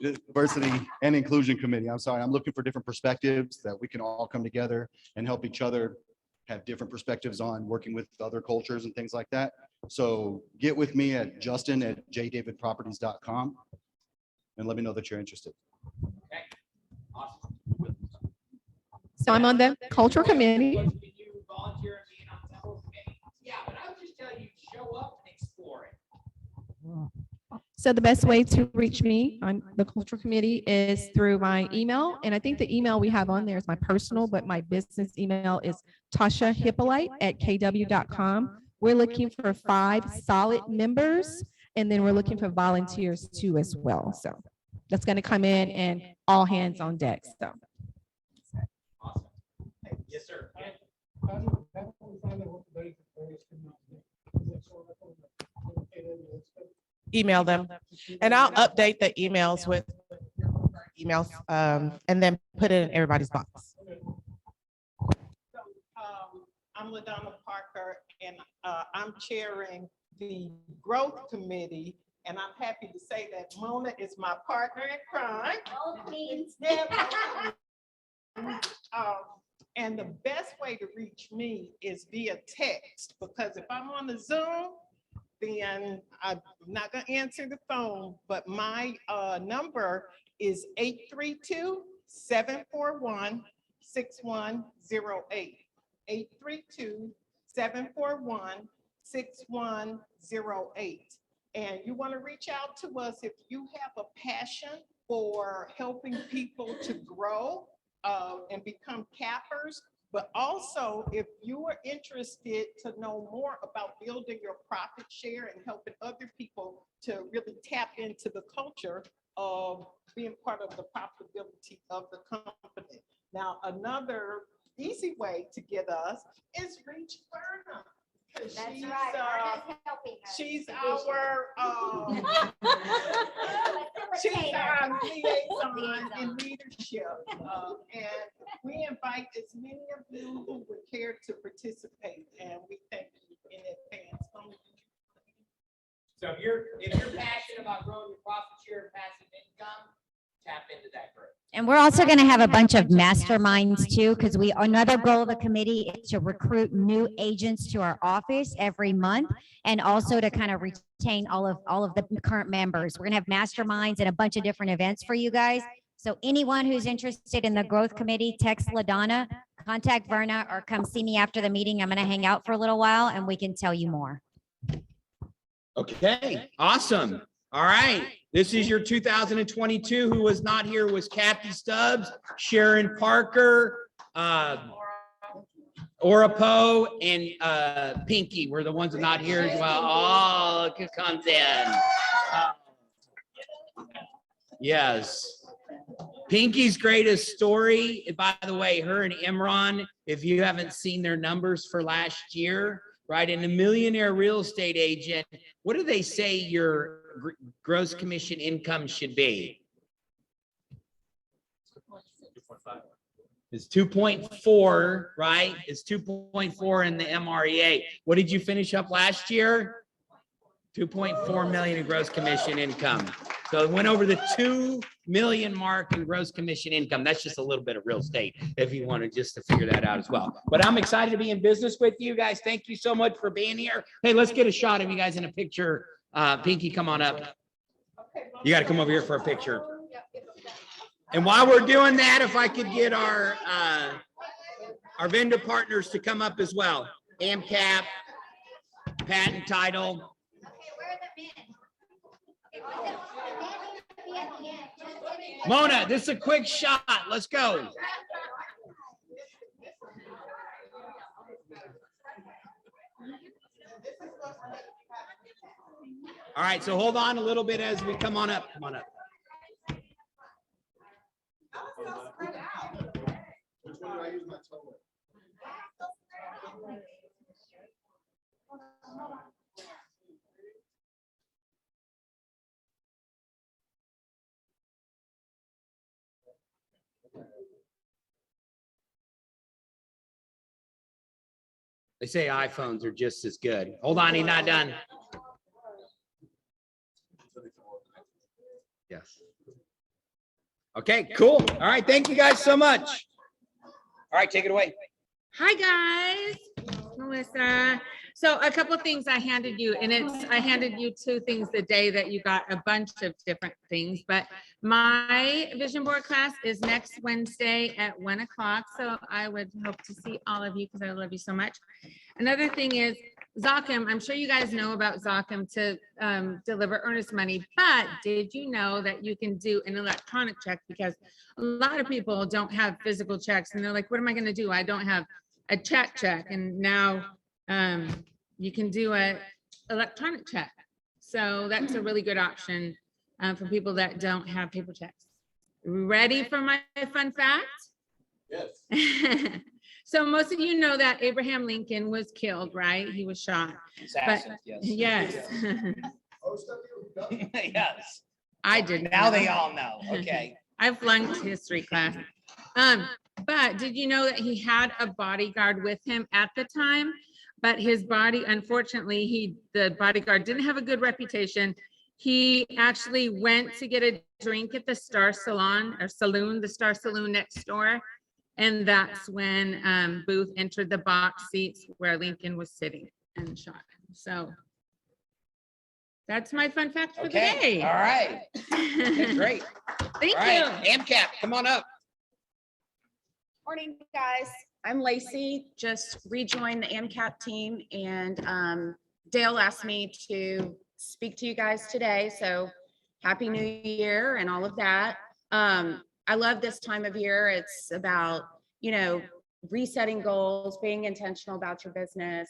[SPEAKER 12] Diversity and Inclusion Committee. I'm sorry. I'm looking for different perspectives that we can all come together and help each other have different perspectives on working with other cultures and things like that. So get with me at justin@jdavidproperties.com and let me know that you're interested.
[SPEAKER 4] So I'm on the Cultural Committee.
[SPEAKER 1] Yeah, but I would just tell you, show up and explore it.
[SPEAKER 4] So the best way to reach me on the cultural committee is through my email. And I think the email we have on there is my personal, but my business email is TashaHippolyte@kw.com. We're looking for 5 solid members, and then we're looking for volunteers too as well. So that's going to come in and all hands on deck. So.
[SPEAKER 1] Yes, sir.
[SPEAKER 6] Email them, and I'll update the emails with emails, and then put it in everybody's box.
[SPEAKER 20] I'm LaDonna Parker, and I'm chairing the Growth Committee, and I'm happy to say that Mona is my partner in crime. And the best way to reach me is via text, because if I'm on the Zoom, then I'm not gonna answer the phone, but my number is 832-741-6108. 832-741-6108. And you want to reach out to us if you have a passion for helping people to grow and become cappers. But also, if you are interested to know more about building your profit share and helping other people to really tap into the culture of being part of the profitability of the company. Now, another easy way to get us is reach Verna. That's she's, right. She's our she's our liaison in leadership, and we invite as many of you who would care to participate, and we thank you in advance.
[SPEAKER 1] So if you're passionate about growing your profit share and passive income, tap into that group.
[SPEAKER 10] And we're also going to have a bunch of masterminds too, because another goal of the committee is to recruit new agents to our office every month, and also to kind of retain all of the current members. We're going to have masterminds and a bunch of different events for you guys. So anyone who's interested in the growth committee, text LaDonna, contact Verna, or come see me after the meeting. I'm going to hang out for a little while and we can tell you more.
[SPEAKER 1] Okay, awesome. All right. This is your 2022. Who was not here was Kathy Stubbs, Sharon Parker, Orapo, and Pinky were the ones that are not here as well. Oh, look who comes in. Yes. Pinky's greatest story, and by the way, her and Imran, if you haven't seen their numbers for last year, right, in a millionaire real estate agent, what do they say your gross commission income should be? It's 2.4, right? It's 2.4 in the MREA. What did you finish up last year? 2.4 million in gross commission income. So it went over the 2 million mark in gross commission income. That's just a little bit of real estate if you wanted just to figure that out as well. But I'm excited to be in business with you guys. Thank you so much for being here. Hey, let's get a shot of you guys in a picture. Pinky, come on up. You got to come over here for a picture. And while we're doing that, if I could get our vendor partners to come up as well. AMCAP, patent title. Mona, this is a quick shot. Let's go. All right, so hold on a little bit as we come on up. Come on up.
[SPEAKER 12] Which one do I use my toe with?
[SPEAKER 1] They say iPhones are just as good. Hold on, he's not done. Yes. Okay, cool. All right, thank you guys so much. All right, take it away.
[SPEAKER 21] Hi, guys. Melissa. So a couple of things I handed you, and I handed you two things the day that you got a bunch of different things, but my vision board class is next Wednesday at 1 o'clock. So I would hope to see all of you because I love you so much. Another thing is Zochem. I'm sure you guys know about Zochem to deliver earnest money, but did you know that you can do an electronic check? Because a lot of people don't have physical checks and they're like, what am I going to do? I don't have a check. And now you can do a electronic check. So that's a really good option for people that don't have paper checks. Ready for my fun fact? Yes. So most of you know that Abraham Lincoln was killed, right? He was shot.
[SPEAKER 1] Assassins,
[SPEAKER 21] But
[SPEAKER 1] yes.
[SPEAKER 21] yes.
[SPEAKER 1] Yes.
[SPEAKER 21] I didn't.
[SPEAKER 1] Now
[SPEAKER 21] know.
[SPEAKER 1] they all know. Okay.
[SPEAKER 21] I flunked history class. But did you know that he had a bodyguard with him at the time? But his body, unfortunately, the bodyguard didn't have a good reputation. He actually went to get a drink at the Star Saloon, the Star Saloon next door. And that's when Booth entered the box seats where Lincoln was sitting and shot him. So that's my fun fact for the day.
[SPEAKER 1] All right. Okay, great.
[SPEAKER 21] Thank
[SPEAKER 1] All
[SPEAKER 21] you.
[SPEAKER 1] right, AMCAP, come on up.
[SPEAKER 22] Morning, guys. I'm Lacey, just rejoined the AMCAP team, and Dale asked me to speak to you guys today. So Happy New Year and all of that. I love this time of year. It's about, resetting goals, being intentional about your business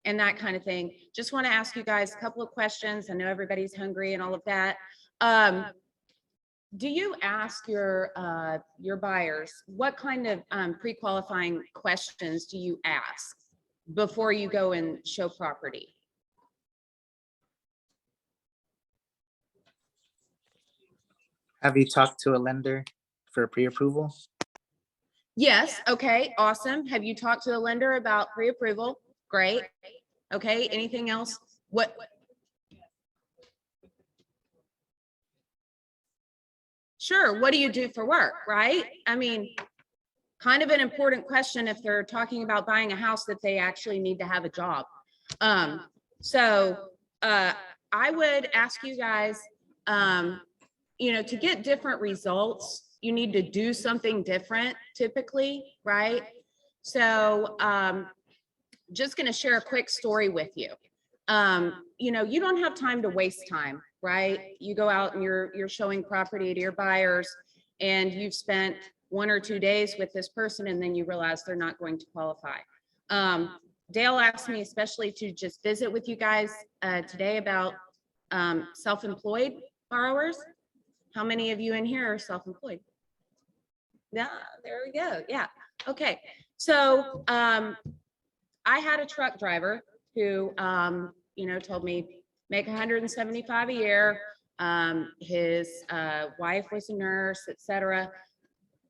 [SPEAKER 22] and that kind of thing. Just want to ask you guys a couple of questions. I know everybody's hungry and all of that. Do you ask your buyers, what kind of pre-qualifying questions do you ask before you go and show property?
[SPEAKER 23] Have you talked to a lender for pre-approval?
[SPEAKER 22] Yes. Okay, awesome. Have you talked to the lender about pre-approval? Great. Okay, anything else? What? Sure. What do you do for work, right? I mean, kind of an important question if they're talking about buying a house that they actually need to have a job. I would ask you guys, to get different results, you need to do something different typically, right? So just going to share a quick story with you. You don't have time to waste time, right? You go out and you're showing property to your buyers and you've spent 1 or 2 days with this person and then you realize they're not going to qualify. Dale asked me especially to just visit with you guys today about self-employed borrowers. How many of you in here are self-employed? Yeah, there we go. Yeah. Okay. So I had a truck driver who, told me make 175 a year. His wife was a nurse, etc.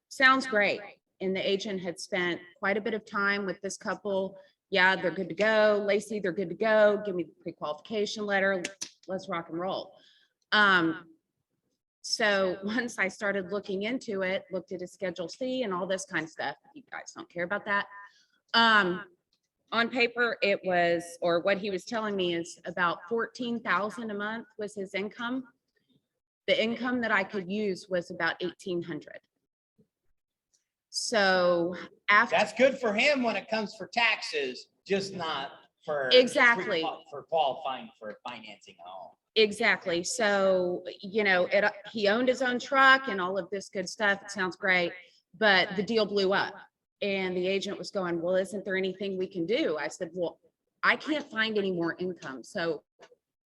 [SPEAKER 22] Sounds great. And the agent had spent quite a bit of time with this couple. Yeah, they're good to go. Lacey, they're good to go. Give me the pre-qualification letter. Let's rock and roll. So once I started looking into it, looked at his Schedule C and all this kind of stuff, you guys don't care about that. On paper, it was, or what he was telling me is about $14,000 a month was his income. The income that I could use was about $1,800. So after.
[SPEAKER 1] That's good for him when it comes for taxes, just not for.
[SPEAKER 22] Exactly.
[SPEAKER 1] For qualifying for financing a home.
[SPEAKER 22] Exactly. So, he owned his own truck and all of this good stuff. It sounds great, but the deal blew up and the agent was going, well, isn't there anything we can do? I said, well, I can't find any more income. So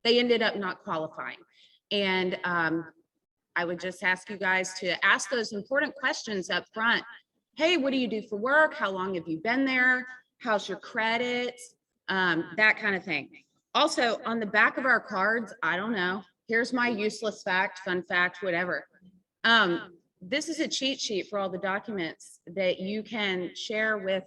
[SPEAKER 22] they ended up not qualifying. And I would just ask you guys to ask those important questions up front. Hey, what do you do for work? How long have you been there? How's your credit? That kind of thing. Also, on the back of our cards, I don't know, here's my useless fact, fun fact, whatever. This is a cheat sheet for all the documents that you can share with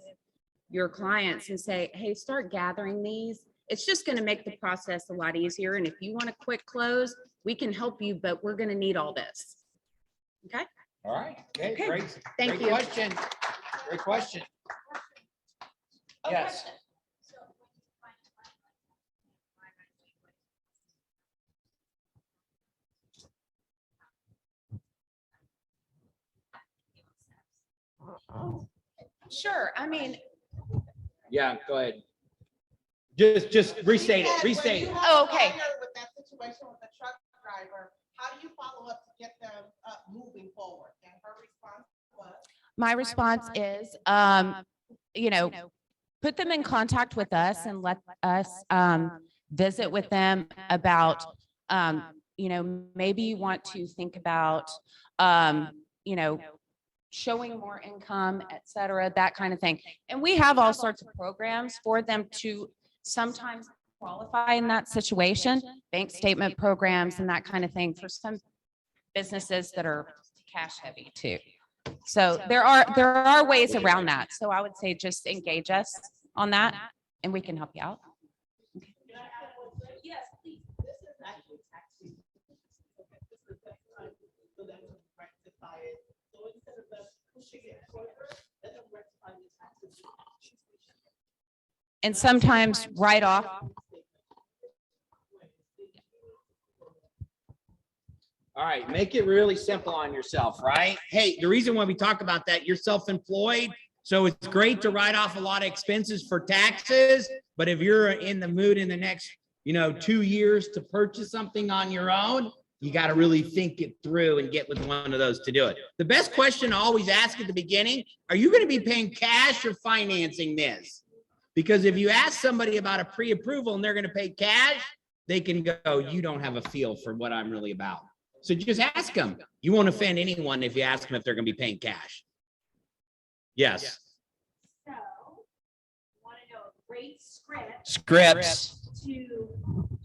[SPEAKER 22] your clients and say, hey, start gathering these. It's just going to make the process a lot easier. And if you want a quick close, we can help you, but we're going to need all this. Okay.
[SPEAKER 1] All right. Okay.
[SPEAKER 22] Okay.
[SPEAKER 1] Great.
[SPEAKER 22] Thank
[SPEAKER 1] Great
[SPEAKER 22] you.
[SPEAKER 1] question. Great question. Yes.
[SPEAKER 22] Sure, I mean,
[SPEAKER 1] Yeah, go ahead. Just restate it, restate it.
[SPEAKER 22] Oh, okay.
[SPEAKER 6] With that situation with the truck driver, how do you follow up to get them moving forward? And her response was?
[SPEAKER 22] my response is, put them in contact with us and let us, visit with them about, maybe you want to think about, showing more income, et cetera, that kind of thing. And we have all sorts of programs for them to sometimes qualify in that situation, bank statement programs and that kind of thing for some businesses that are cash heavy too. So there are ways around that. So I would say just engage us on that and we can help you out.
[SPEAKER 6] Yes, please. This is actually tax season. So that will rectify it. So instead of us pushing it further, let them rectify the taxes.
[SPEAKER 22] And sometimes write off.
[SPEAKER 1] All right, make it really simple on yourself, right? Hey, the reason why we talk about that, you're self-employed, so it's great to write off a lot of expenses for taxes, but if you're in the mood in the next, 2 years to purchase something on your own, you got to really think it through and get with one of those to do it. The best question to always ask at the beginning, are you going to be paying cash or financing this? Because if you ask somebody about a pre-approval and they're going to pay cash, they can go, you don't have a feel for what I'm really about. So just ask them. You won't offend anyone if you ask them if they're going to be paying cash. Yes.
[SPEAKER 19] So, want to know a great script.
[SPEAKER 1] Scripts.
[SPEAKER 19] To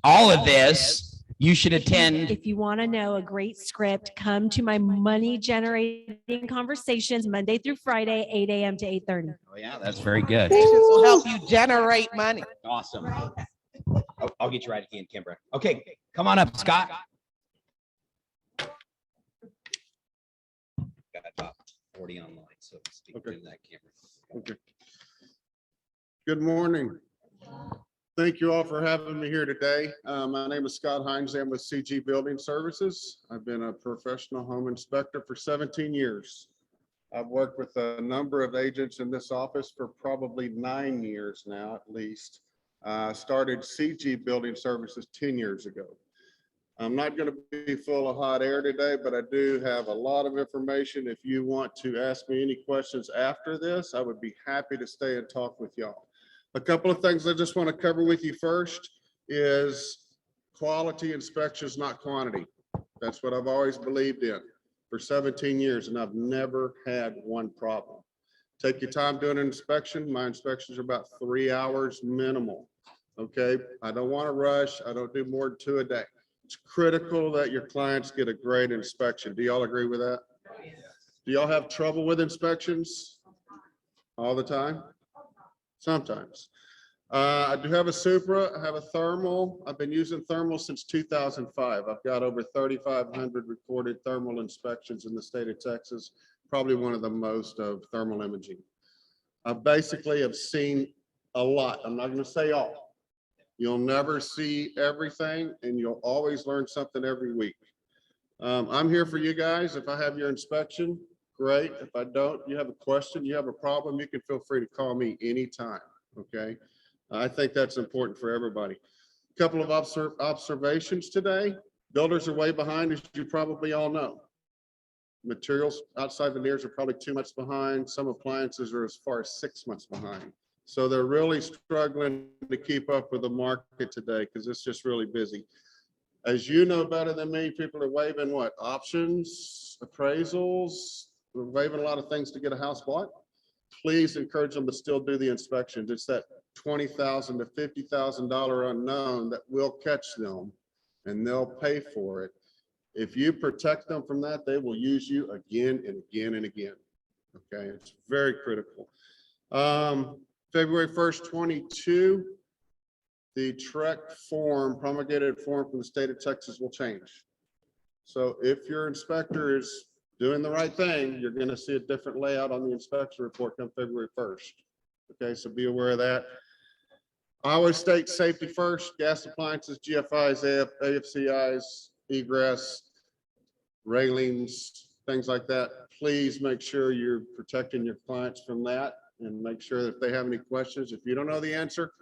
[SPEAKER 1] All of this, you should attend.
[SPEAKER 19] If you want to know a great script, come to my money generating conversations Monday through Friday, 8 a.m. to 8:30.
[SPEAKER 1] Oh yeah, that's very good.
[SPEAKER 6] This will help you generate money.
[SPEAKER 1] Awesome. I'll get you right at the end, Kimbra. Okay, come on up, Scott. Got about 40 online, so speak to that camera.
[SPEAKER 2] Okay. Good morning. Thank you all for having me here today. My name is Scott Hines. I'm with CG Building Services. I've been a professional home inspector for 17 years. I've worked with a number of agents in this office for probably 9 years now, at least. Started CG Building Services 10 years ago. I'm not going to be full of hot air today, but I do have a lot of information. If you want to ask me any questions after this, I would be happy to stay and talk with y'all. A couple of things I just want to cover with you first is quality inspections, not quantity. That's what I've always believed in for 17 years, and I've never had one problem. Take your time doing an inspection. My inspections are about 3 hours minimal. Okay, I don't want to rush. I don't do more than 2 a day. It's critical that your clients get a great inspection. Do y'all agree with that? Do y'all have trouble with inspections all the time? Sometimes. I do have a Supra. I have a thermal. I've been using thermal since 2005. I've got over 3,500 recorded thermal inspections in the state of Texas, probably one of the most of thermal imaging. I basically have seen a lot. I'm not going to say all. You'll never see everything, and you'll always learn something every week. I'm here for you guys. If I have your inspection, great. If I don't, you have a question, you have a problem, you can feel free to call me anytime, okay? I think that's important for everybody. A couple of observations today. Builders are way behind, as you probably all know. Materials outside veneers are probably 2 months behind. Some appliances are as far as 6 months behind. So they're really struggling to keep up with the market today because it's just really busy. As you know better than me, people are waiving what? Options, appraisals, we're waiving a lot of things to get a house bought. Please encourage them to still do the inspections. It's that $20,000 to $50,000 unknown that will catch them and they'll pay for it. If you protect them from that, they will use you again and again and again. Okay, it's very critical. February 1st, 22, the TREC form, promulgated form from the state of Texas will change. So if your inspector is doing the right thing, you're going to see a different layout on the inspection report come February 1st. Okay, so be aware of that. I always state safety first, gas appliances, GFIs, AFCIs, egress, railings, things like that. please make sure you're protecting your clients from that and make sure that if they have any questions, if you don't know the answer,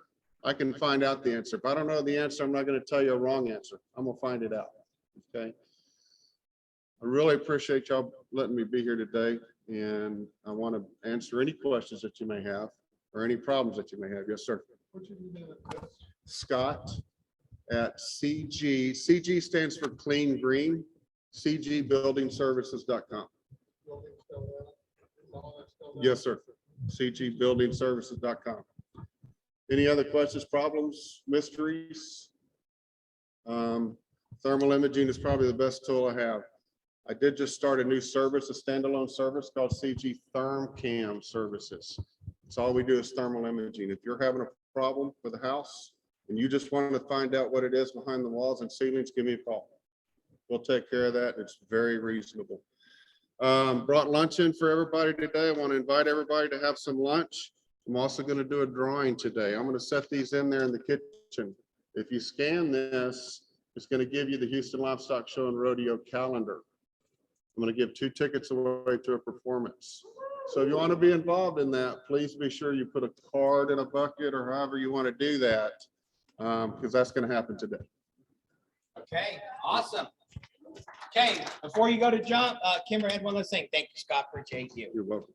[SPEAKER 2] I can find out the answer. If I don't know the answer, I'm not going to tell you a wrong answer. I'm going to find it out. Okay. I really appreciate y'all letting me be here today, and I want to answer any questions that you may have or any problems that you may have. Yes, sir. Scott at CG stands for Clean Green, cgbuildingservices.com. Yes, sir. cgbuildingservices.com. Any other questions, problems, mysteries? Thermal imaging is probably the best tool I have. I did just start a new service, a standalone service called CG ThermCam Services. It's all we do is thermal imaging. If you're having a problem with a house and you just want to find out what it is behind the walls and ceilings, give me a call. We'll take care of that. It's very reasonable. Brought lunch in for everybody today. I want to invite everybody to have some lunch. I'm also going to do a drawing today. I'm going to set these in there in the kitchen. If you scan this, it's going to give you the Houston Livestock Show and Rodeo calendar. I'm going to give 2 tickets away to a performance. So if you want to be involved in that, please be sure you put a card in a bucket or however you want to do that, because that's going to happen today.
[SPEAKER 3] Okay, awesome. Okay, before you go to John, Kimber had one last thing. Thank you, Scott, for JQ.
[SPEAKER 2] You're welcome.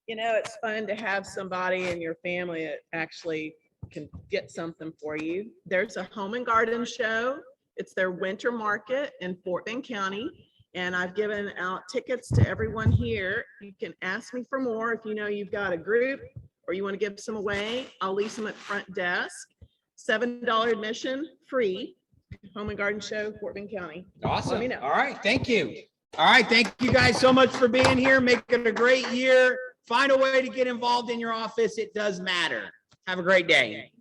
[SPEAKER 11] You know, it's fun to have somebody in your family that actually can get something for you. There's a home and garden show. It's their winter market in Fort Bend County. And I've given out tickets to everyone here. You can ask me for more if you know you've got a group or you want to give some away. I'll leave some at front desk. $7 admission, free. Home and garden show, Fort Bend County.
[SPEAKER 3] Awesome.
[SPEAKER 11] Let me know.
[SPEAKER 3] All right, thank you.
[SPEAKER 1] All right, thank you guys so much for being here. Make it a great year. Find a way to get involved in your office. It does matter. Have a great day.